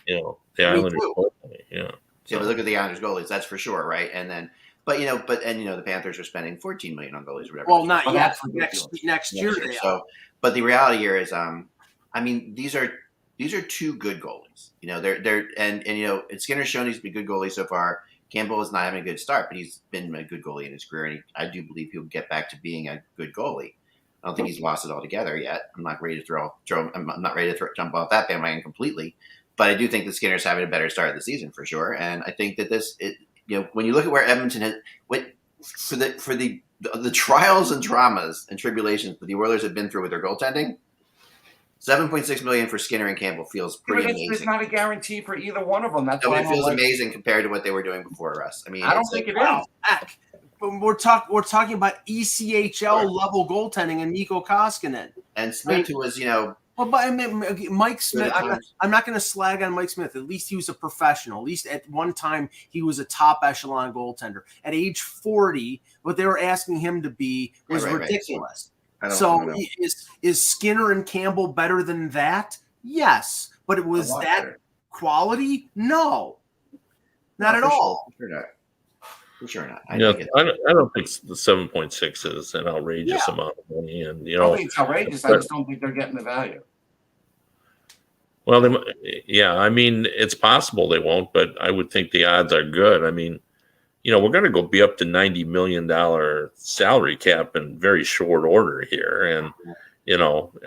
Yeah. Yeah, but look at the Islanders goalies. That's for sure, right? And then, the Panthers are spending $14 million on goalies or whatever. Well, not yet. Next year they are. So, but the reality here is, I mean, these are 2 good goalies. And Skinner's shown he's been a good goalie so far. Campbell is not having a good start, but he's been a good goalie in his career, and I do believe he'll get back to being a good goalie. I don't think he's lost it altogether yet. I'm not ready to I'm not ready to jump off that bandwagon completely, but I do think that Skinner's having a better start of the season for sure. And I think that when you look at where Edmonton went for the trials and dramas and tribulations that the Oilers have been through with their goaltending, $7.6 million for Skinner and Campbell feels pretty amazing. It's not a guarantee for either one of them. That's why it feels amazing compared to what they were doing before, Russ. I mean, I don't think it is. But we're talking about ECHL level goaltending and Mikko Koskinen and Smith, who was Well, but I mean, Mike Smith. I'm not going to slag on Mike Smith. At least he was a professional. At least at one time he was a top echelon goaltender. At age 40, what they were asking him to be was ridiculous. So is Skinner and Campbell better than that? Yes, but it was that quality? No, not at all. For sure not. I don't think the 7.6 is an outrageous amount of money, and I don't think it's outrageous. I just don't think they're getting the value. Well, I mean, it's possible they won't, but I would think the odds are good. I mean, we're going to be up to $90 million salary cap in very short order here, and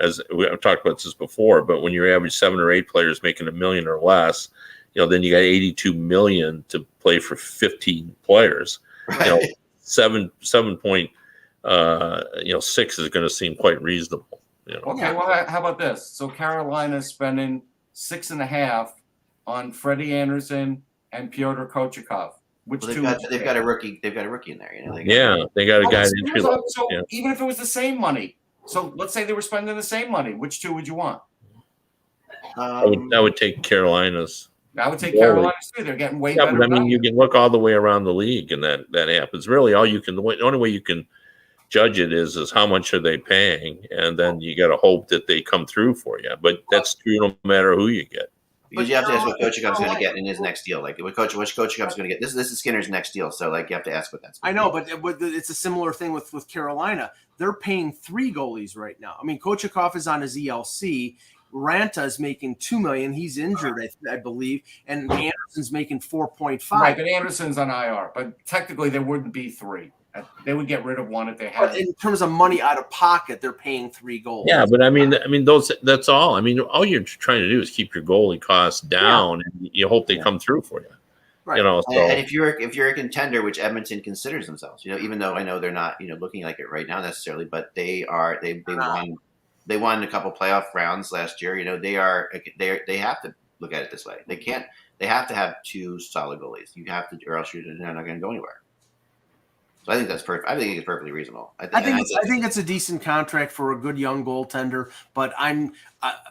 as I've talked about this before, but when you're average 7 or 8 players making $1 million or less, then you got $82 million to play for 15 players. Right. 7.6 is going to seem quite reasonable. Okay, well, how about this? So Carolina's spending 6.5 on Freddie Anderson and Pyotr Kochetkov. They've got a rookie. They've got a rookie in there. They got a guy. So even if it was the same money, so let's say they were spending the same money, which 2 would you want? I would take Carolina's. I would take Carolina's too. They're getting way better. But I mean, you can look all the way around the league, and that happens. Really, the only way you can judge it is how much are they paying, and then you got to hope that they come through for you. But that's true no matter who you get. Because you have to ask what Kochekov's going to get in his next deal. Like what Kochekov's going to get. This is Skinner's next deal, so you have to ask what that's. I know, but it's a similar thing with Carolina. They're paying 3 goalies right now. I mean, Kochekov is on his ELC. Ranta is making $2 million. He's injured, I believe, and Anderson's making 4.5. Right, but Anderson's on IR. But technically, there wouldn't be 3. They would get rid of one if they had. But in terms of money out of pocket, they're paying 3 goals. Yeah, but I mean, that's all. I mean, all you're trying to do is keep your goalie costs down, and you hope they come through for you. Right. So. And if you're a contender, which Edmonton considers themselves, even though I know they're not, looking like it right now necessarily, but they are. They won a couple playoff rounds last year. They have to look at it this way. They have to have 2 solid goalies. You have to, or else you're not going to go anywhere. So I think that's perfect. I think it's perfectly reasonable. I think it's a decent contract for a good young goaltender. But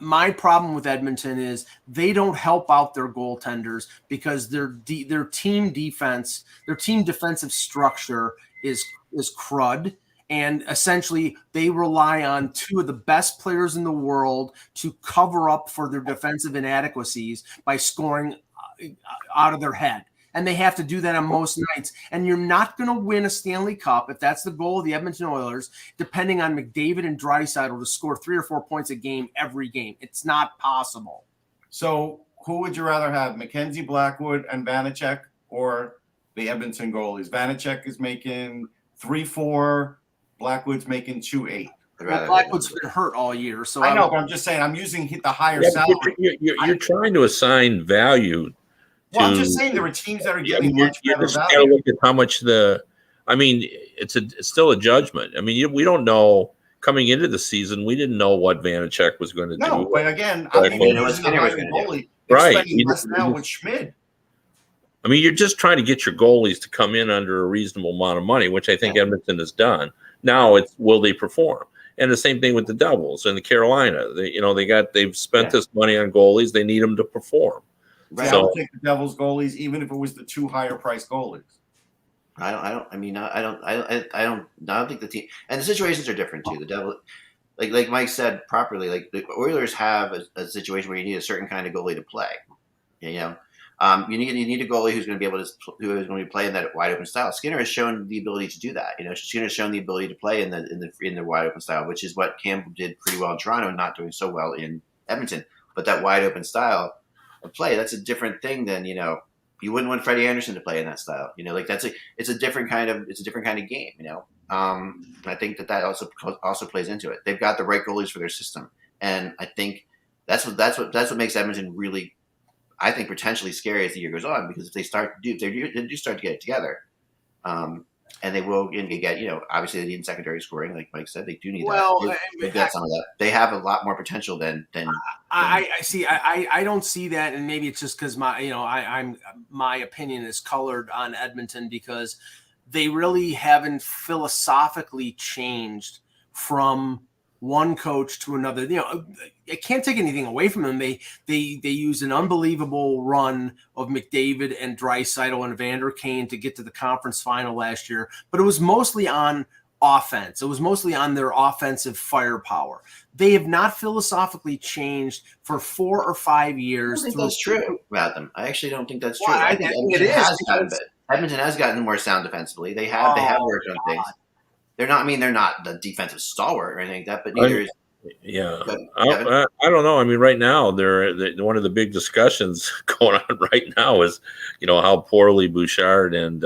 my problem with Edmonton is they don't help out their goaltenders because their team defense, their team defensive structure is crud. And essentially, they rely on 2 of the best players in the world to cover up for their defensive inadequacies by scoring out of their head. and they have to do that on most nights. And you're not going to win a Stanley Cup if that's the goal of the Edmonton Oilers, depending on McDavid and Draisaitl to score 3 or 4 points a game every game. It's not possible. So who would you rather have, Mackenzie Blackwood and Vanacek, or the Edmonton goalies? Vanacek is making 3-4, Blackwood's making 2-8. Well, Blackwood's been hurt all year, so I know, but I'm just saying I'm using the higher Yeah, salary. you're trying to assign value. Well, I'm just saying there are teams that are getting much You better just gotta value. look at how much it's still a judgment. I mean, we don't know coming into the season. We didn't know what Vanacek was going to No, do. but again, Right. I'm You know what using a Skinner was higher gonna do. goalie. Right. They're spending less now with Schmid. I mean, you're just trying to get your goalies to come in under a reasonable amount of money, which I think Edmonton has done. Now it's will they perform? And the same thing with the Devils and the Carolina. They've spent this money on goalies. They need them to perform. Right. I would take the Devils goalies, even if it was the 2 higher priced goalies. I don't think the team, and the situations are different too. The Devil, like Mike said properly, like the Oilers have a situation where you need a certain kind of goalie to play. You know, you need a goalie who's going to be able to play in that wide open style. Skinner has shown the ability to do that. You know, Skinner has shown the ability to play in the wide open style, which is what Campbell did pretty well in Toronto, not doing so well in Edmonton. But that wide open style of play, that's a different thing than, you know, you wouldn't want Freddie Anderson to play in that style. You know, like it's a different kind of game. You know, I think that also plays into it. They've got the right goalies for their system, and I think that's what makes Edmonton really, I think, potentially scary as the year goes on, because if they do start to get it together, and they will get, you know, obviously they need secondary scoring, like Mike said, they do need that. They've got some of that. They have a lot more potential than I see. I don't see that, and maybe it's just because my opinion is colored on Edmonton, because they really haven't philosophically changed from one coach to another. You know, I can't take anything away from them. They used an unbelievable run of McDavid and Draisaitl and Vander Kane to get to the conference final last year, but it was mostly on offense. It was mostly on their offensive firepower. They have not philosophically changed for 4 or 5 years. I don't think that's true about them. I actually don't think that's true. Well, I think Edmonton has gotten more sound defensively. They have worked on things. They're not the defensive stalwart or anything like that, but neither is. Yeah, I don't know. I mean, right now, one of the big discussions going on right now is, you know, how poorly Bouchard and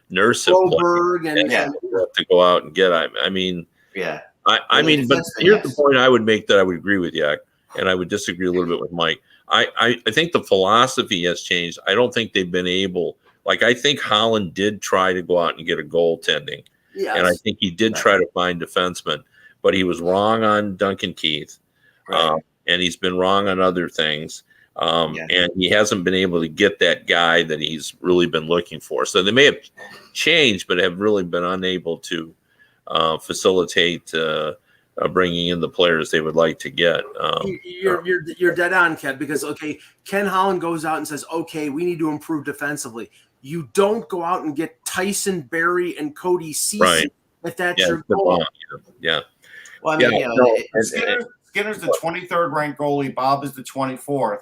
Nurse have played, to go out and get. I mean, yeah. I mean, but here's the point I would make that I would agree with Yak, and I would disagree a little bit with Mike. I think the philosophy has changed. I don't think they've been able. Like, I think Holland did try to go out and get a goaltending. Yes. And I think he did try to find defensemen, but he was wrong on Duncan Keith, and he's been wrong on other things. And he hasn't been able to get that guy that he's really been looking for. So they may have changed, but have really been unable to facilitate bringing in the players they would like to get. You're dead on, Kev, because, Ken Holland goes out and says, we need to improve defensively. You don't go out and get Tyson Berry and Cody Ceci if that's your goal. Yeah. Well, I mean, Skinner's the 23rd ranked goalie. Bob is the 24th.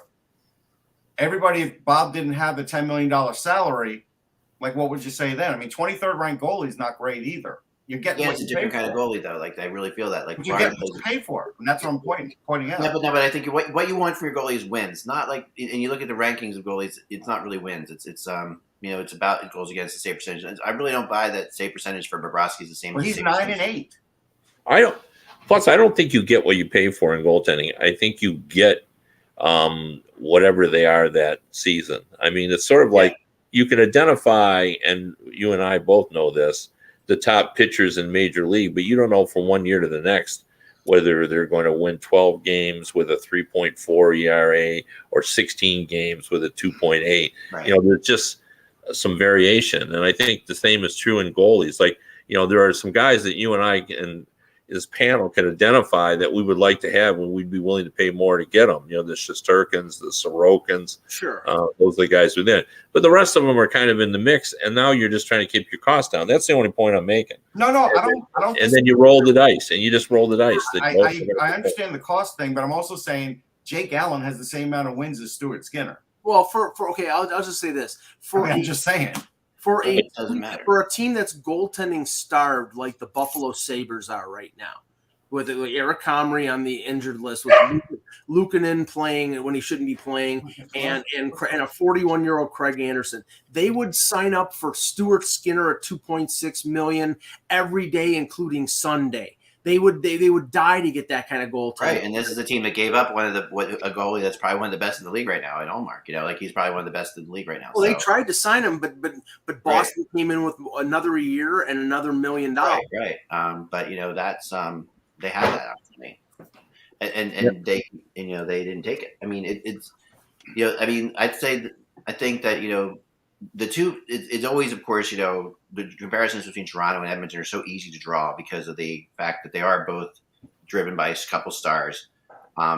Everybody, if Bob didn't have the $10 million salary, like, what would you say then? I mean, 23rd ranked goalie is not great either. You're getting it's a different kind of goalie, though. Like, I really feel that. Like, you get what you pay for, and that's what I'm pointing out. But I think what you want from your goalie is wins. Not like, and you look at the rankings of goalies, it's not really wins. It's it's about goals against the save percentage. I really don't buy that save percentage for Bobrovsky is the same. Well, he's 9-8. I don't think you get what you pay for in goaltending. I think you get whatever they are that season. I mean, it's sort of like you can identify, and you and I both know this, the top pitchers in Major League, but you don't know from one year to the next whether they're going to win 12 games with a 3.4 ERA or 16 games with a 2.8. Right. You know, there's just some variation. And I think the same is true in goalies. Like, you know, there are some guys that you and I and this panel can identify that we would like to have when we'd be willing to pay more to get them. You know, the Shesterkins, the Sorokins. Sure. Those are the guys within. But the rest of them are kind of in the mix, and now you're just trying to keep your costs down. That's the only point I'm making. No, I don't. And then you roll the dice, and you just roll the dice. I understand the cost thing, but I'm also saying Jake Allen has the same amount of wins as Stuart Skinner. Well, for okay, I'll just say this I'm just saying. For It doesn't matter. For a team that's goaltending starved like the Buffalo Sabres are right now, with Eric Comrie on the injured list, with Luukkonen playing when he shouldn't be playing, and a 41-year-old Craig Anderson, they would sign up for Stuart Skinner at $2.6 million every day, including Sunday. They would die to get that kind of goaltender. Right, and this is a team that gave up a goalie that's probably one of the best in the league right now in Allmark. Like he's probably one of the best in the league right now. Well, they tried to sign him, but Boston came in with another year and another $1 million. Right. But that's they had that opportunity, and they they didn't take it. I mean, it's I think that the two. It's always, of course, the comparisons between Toronto and Edmonton are so easy to draw because of the fact that they are both driven by a couple stars.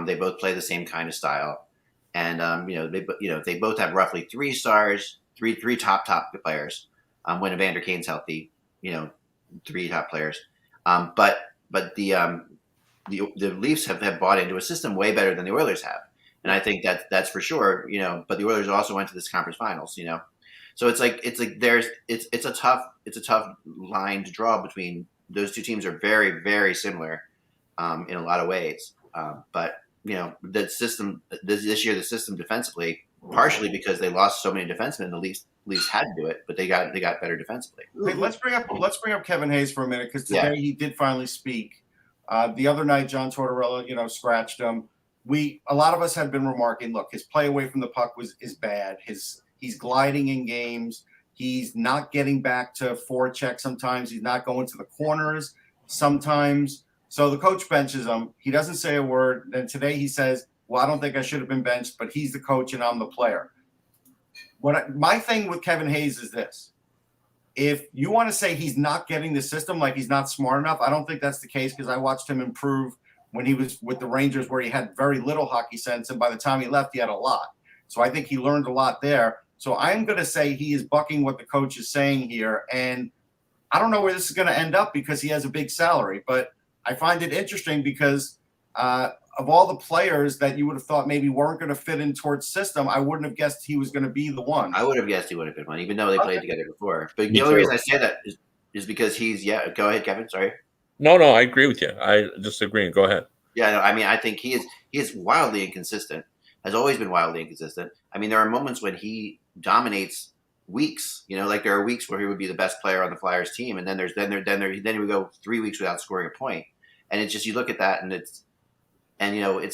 They both play the same kind of style, and they both have roughly 3 stars, three top players. When Evander Kane's healthy, 3 top players. But the Leafs have bought into a system way better than the Oilers have, and I think that's for sure. But the Oilers also went to this conference finals. So it's a tough line to draw between those two teams. Are very, very similar in a lot of ways. But the system this year, the system defensively, partially because they lost so many defensemen, the Leafs had to do it, but they got better defensively. Hey, let's bring up Kevin Hayes for a minute, because today he did finally speak. The other night, John Tortorella, scratched him. A lot of us have been remarking, look, his play away from the puck is bad. He's gliding in games. He's not getting back to forecheck sometimes. He's not going to the corners sometimes. So the coach benches him. He doesn't say a word. Then today he says, well, I don't think I should have been benched, but he's the coach and I'm the player. My thing with Kevin Hayes is this. If you want to say he's not getting the system, like he's not smart enough, I don't think that's the case, because I watched him improve when he was with the Rangers, where he had very little hockey sense, and by the time he left, he had a lot. So I think he learned a lot there. So I'm going to say he is bucking what the coach is saying here, and I don't know where this is going to end up because he has a big salary, but I find it interesting because of all the players that you would have thought maybe weren't going to fit in towards system, I wouldn't have guessed he was going to be the one. I would have guessed he would have been one, even though they played together before. But the only reason I say that is because he's go ahead, Kevin. Sorry. No, I agree with you. I just agree. Go ahead. Yeah, no, I mean, I think he is wildly inconsistent. Has always been wildly inconsistent. I mean, there are moments when he dominates weeks. Like there are weeks where he would be the best player on the Flyers team, and then he would go 3 weeks without scoring a point. And it's just, you look at that and it's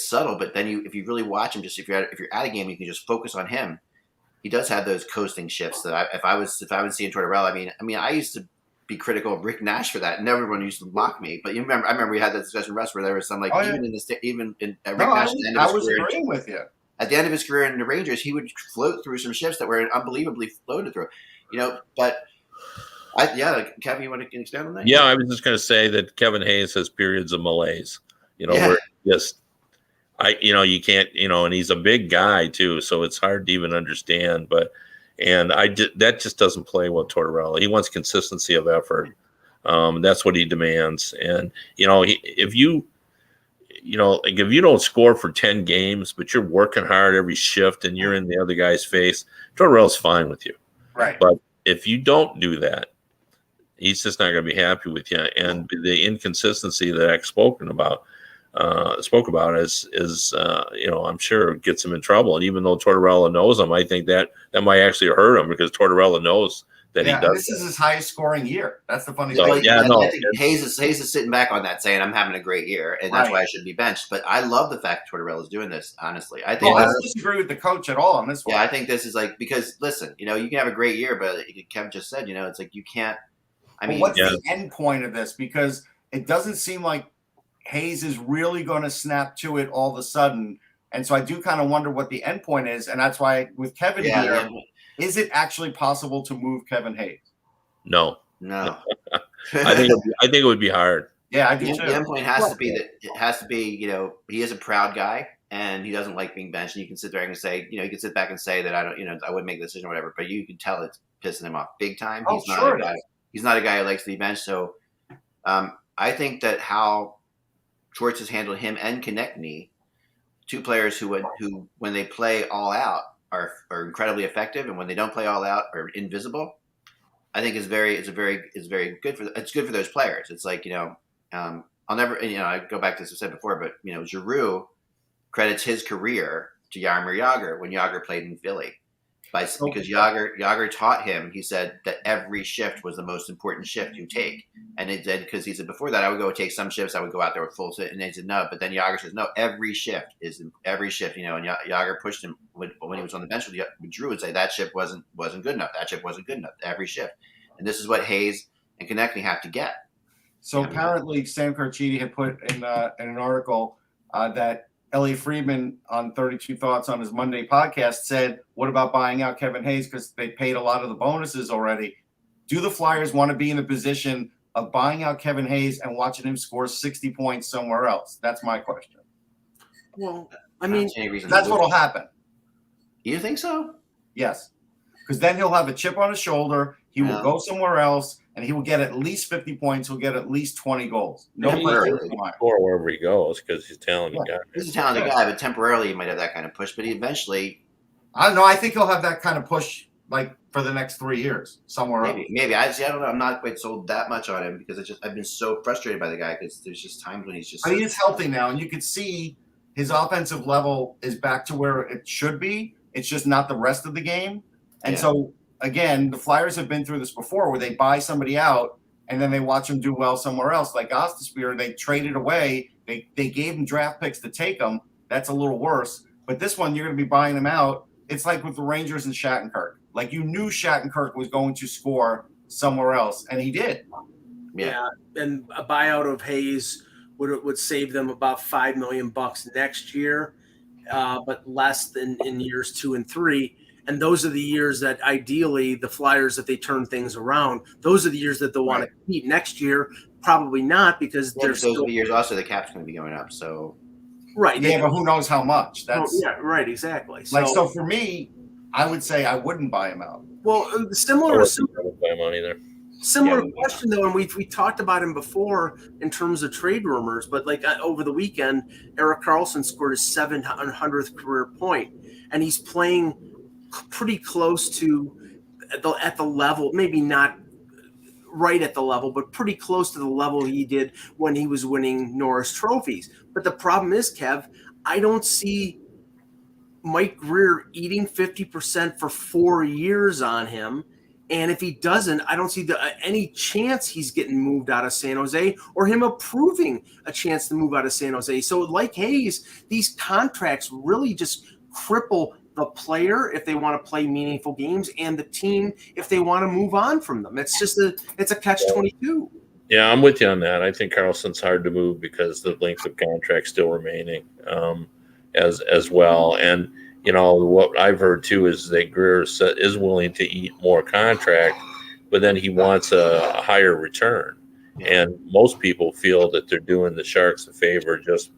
subtle, but then if you really watch him, just if you're at a game, you can just focus on him. He does have those coasting shifts that if I was seeing Tortorella, I mean, I used to be critical of Rick Nash for that, and everyone used to mock me. But I remember we had that discussion, Russ, where there was some Rick Nash at the end of his career. Agreeing with you. At the end of his career in the Rangers, he would float through some shifts that were unbelievably floated through. But Kevin, you want to expand on that? Yeah, I was just going to say that Kevin Hayes has periods of malaise. Where you can't, and he's a big guy too, so it's hard to even understand. That just doesn't play with Tortorella. He wants consistency of effort. That's what he demands. And if you don't score for 10 games, but you're working hard every shift and you're in the other guy's face, Tortorella's fine with you. Right. But if you don't do that, he's just not going to be happy with you. And the inconsistency that I spoke about is I'm sure gets him in trouble. And even though Tortorella knows him, I think that might actually hurt him, because Tortorella knows that he does. This is his highest scoring year. That's the funny thing. I think Hayes is sitting back on that, saying I'm having a great year, and that's why I should be benched. But I love the fact Tortorella is doing this. Honestly, I think I don't disagree with the coach at all on this one. Yeah, I think this is because listen, you can have a great year, but Kevin just said, it's like you can't. What's the end point of this? Because it doesn't seem like Hayes is really going to snap to it all of a sudden. And so I do kind of wonder what the end point is. And that's why with Kevin here, is it actually possible to move Kevin Hayes? No. I think it would be hard. Yeah, I do too. The end point has to be that it has to be, he is a proud guy and he doesn't like being benched. And you can sit there and say, you can sit back and say that I wouldn't make the decision or whatever, but you can tell it's pissing him off big time. He's not a guy who likes to be benched. So I think that how Schwartz has handled him and Konechny, two players who when they play all out are incredibly effective, and when they don't play all out or invisible, I think is very good for it's good for those players. It's like I'll never I go back to this I said before, but Giroux credits his career to Jaromir Jagr when Jagr played in Philly. Because Jagr taught him, he said that every shift was the most important shift you take. And it said, because he said before that, I would go take some shifts, I would go out there with full sit, and they said no. But then Jagr says, no, every shift. And Jagr pushed him when he was on the bench with Drew would say that shift wasn't good enough. That shift wasn't good enough. Every shift. And this is what Hayes and Konechny have to get. So apparently Sam Carchidi had put in an article that Elliot Friedman on 32 Thoughts on his Monday podcast said, what about buying out Kevin Hayes because they paid a lot of the bonuses already? Do the Flyers want to be in the position of buying out Kevin Hayes and watching him score 60 points somewhere else? That's my question. Well, I mean, that's what will happen. You think so? Yes. Because then he'll have a chip on his shoulder. He will go somewhere else, and he will get at least 50 points. He'll get at least 20 goals. Or wherever he goes because he's a talented guy. He's a talented guy, but temporarily he might have that kind of push. But eventually, I don't know. I think he'll have that kind of push like for the next 3 years somewhere else. Maybe. I don't know. I'm not quite sold that much on him because I've been so frustrated by the guy because there's just times when he's just. I mean, he's healthy now, and you can see his offensive level is back to where it should be. It's just not the rest of the game, and so. Again, the Flyers have been through this before where they buy somebody out and then they watch them do well somewhere else. Like Gostisbehere, they traded away. They gave him draft picks to take them. That's a little worse. But this one, you're going to be buying them out. It's like with the Rangers and Shattenkirk. Like you knew Shattenkirk was going to score somewhere else, and he did. Yeah, and a buyout of Hayes would save them about $5 million next year, but less than in years 2 and 3. And those are the years that ideally the Flyers, if they turn things around, those are the years that they'll want to compete. Next year, probably not because there's those years also the cap's going to be going up. So right, yeah, but who knows how much? That's right, exactly. So for me, I would say I wouldn't buy him out. Well, similar either. question though, and we talked about him before in terms of trade rumors, but like over the weekend, Erik Karlsson scored his 700th career point, and he's playing pretty close to at the level, maybe not right at the level, but pretty close to the level he did when he was winning Norris trophies. But the problem is, Kev, I don't see Mike Grier eating 50% for 4 years on him. And if he doesn't, I don't see any chance he's getting moved out of San Jose or him approving a chance to move out of San Jose. So like Hayes, these contracts really just cripple the player if they want to play meaningful games and the team if they want to move on from them. It's just it's a catch-22. Yeah, I'm with you on that. I think Karlsson's hard to move because the length of contract still remaining as well. And, what I've heard too is that Grier is willing to eat more contract, but then he wants a higher return. And most people feel that they're doing the Sharks a favor just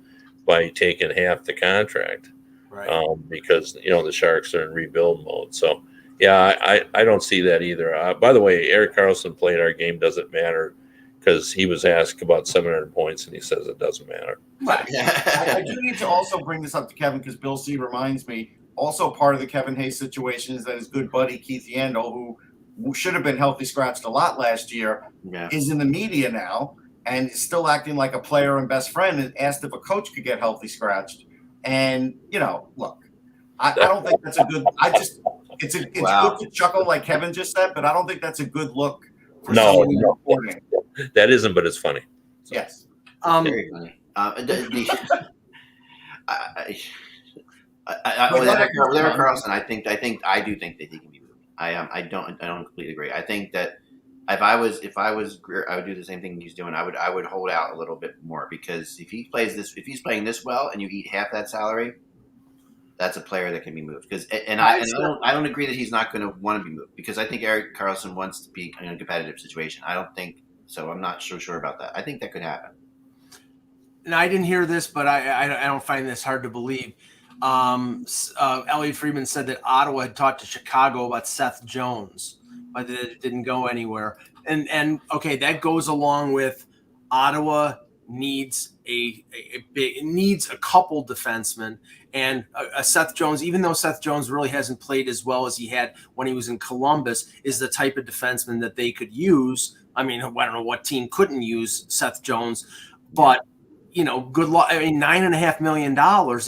by taking half the contract. Right. Because the Sharks are in rebuild mode. So yeah, I don't see that either. By the way, Erik Karlsson played our game doesn't matter because he was asked about 700 points and he says it doesn't matter. Right. I do need to also bring this up to Kevin because Bill C reminds me. Also, part of the Kevin Hayes situation is that his good buddy Keith Yandel, who should have been healthy scratched a lot last year, is in the media now and is still acting like a player and best friend and asked if a coach could get healthy scratched. And, look, I don't think that's a good – it's good to chuckle like Kevin just said, but I don't think that's a good look for someone reporting. That isn't, but it's funny. So. Yes. Very funny. With Erik Karlsson, I do think that he can be moved. I don't completely agree. I think that if I was Grier, I would do the same thing he's doing. I would hold out a little bit more because if he's playing this well and you eat half that salary, that's a player that can be moved. I don't agree that he's not going to want to be moved because I think Erik Karlsson wants to be in a competitive situation. I don't think so. I'm not so sure about that. I think that could happen. And I didn't hear this, but I don't find this hard to believe. Elliot Friedman said that Ottawa had talked to Chicago about Seth Jones, but it didn't go anywhere. And okay, that goes along with Ottawa needs needs a couple defensemen, and a Seth Jones, even though Seth Jones really hasn't played as well as he had when he was in Columbus, is the type of defenseman that they could use. I mean, I don't know what team couldn't use Seth Jones, but good luck. I mean, $9.5 million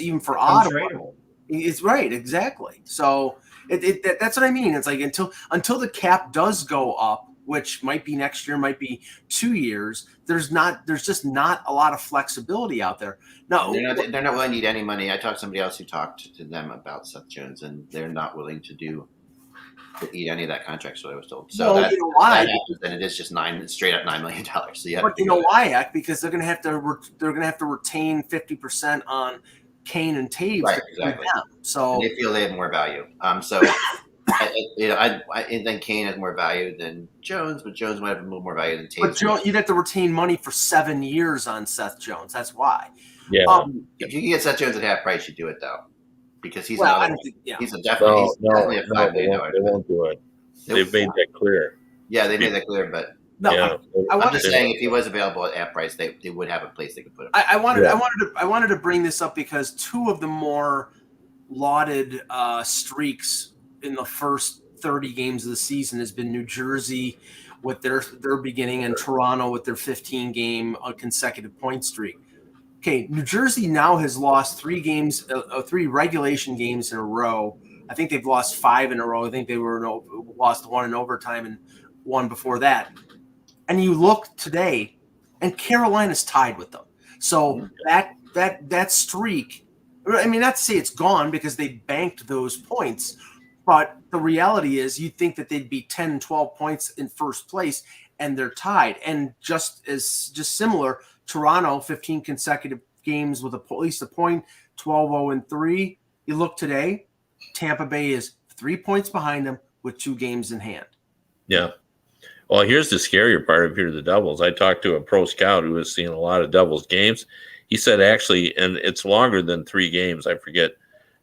even for Ottawa. It's right, exactly. So that's what I mean. It's like until the cap does go up, which might be next year, might be 2 years. There's just not a lot of flexibility out there. No, they're not willing to eat any money. I talked to somebody else who talked to them about Seth Jones, and they're not willing to eat any of that contract. So I was told. So you know why? That happens, then it is just straight up $9 million. So yeah, but you know why? Ack? Because they're going to have to retain 50% on Kane and Taves. Right, exactly. So and they feel they have more value. So. I think Kane has more value than Jones, but Jones might have a little more value than Taves. But Jones, you'd have to retain money for 7 years on Seth Jones. That's why. Yeah. If you can get Seth Jones at half price, you do it though, because he's he's definitely a $5 million. They won't do it. They've made that clear. Yeah, they made that clear, but. No, yeah. I'm just saying, if he was available at half price, they would have a place they could put him. I wanted to bring this up because two of the more lauded streaks in the first 30 games of the season has been New Jersey with their beginning and Toronto with their 15-game consecutive point streak. Okay, New Jersey now has lost 3 regulation games in a row. I think they've lost 5 in a row. I think they lost 1 in overtime and 1 before that. And you look today, and Carolina's tied with them. So that streak, I mean, not to say it's gone because they banked those points, but the reality is you'd think that they'd be 10, 12 points in first place, and they're tied. And just similar, Toronto, 15 consecutive games with at least a point, 12-0-3. You look today, Tampa Bay is 3 points behind them with 2 games in hand. Yeah. Well, here's the scarier part of the Devils. I talked to a pro scout who was seeing a lot of Devils games. He said actually, and it's longer than 3 games. I forget,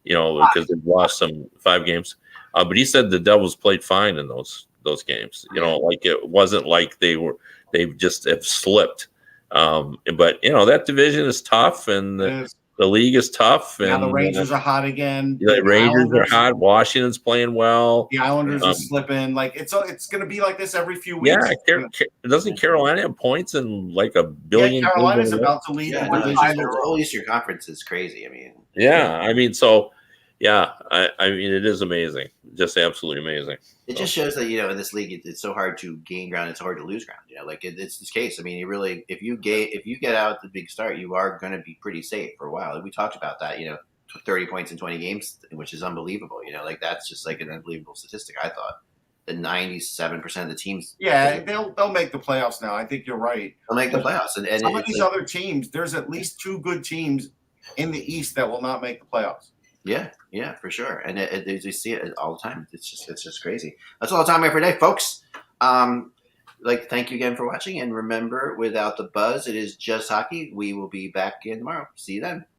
because they've lost 5 games. But he said the Devils played fine in those games. Like it wasn't like they just have slipped. But that division is tough, and the league is tough. And now the Rangers are hot again. The Rangers are hot. Washington's playing well. The Islanders are slipping. Like it's going to be like this every few weeks. Yeah, doesn't Carolina have points in like a billion? Yeah, Carolina's about to lead the division. The whole Eastern Conference is crazy. I mean, I mean, it is amazing, just absolutely amazing. It just shows that in this league, it's so hard to gain ground, it's hard to lose ground. It's this case. I mean, you really, if you get out the big start, you are going to be pretty safe for a while. We talked about that. 30 points in 20 games, which is unbelievable. That's just like an unbelievable statistic. I thought that 97% of the teams. Yeah, they'll make the playoffs now. I think you're right. They'll make the playoffs, and some of these other teams. There's at least 2 good teams in the East that will not make the playoffs. Yeah, for sure. And you see it all the time. It's just crazy. That's all the time we have for today, folks. Thank you again for watching. And remember, without the buzz, it is just hockey. We will be back again tomorrow. See you then.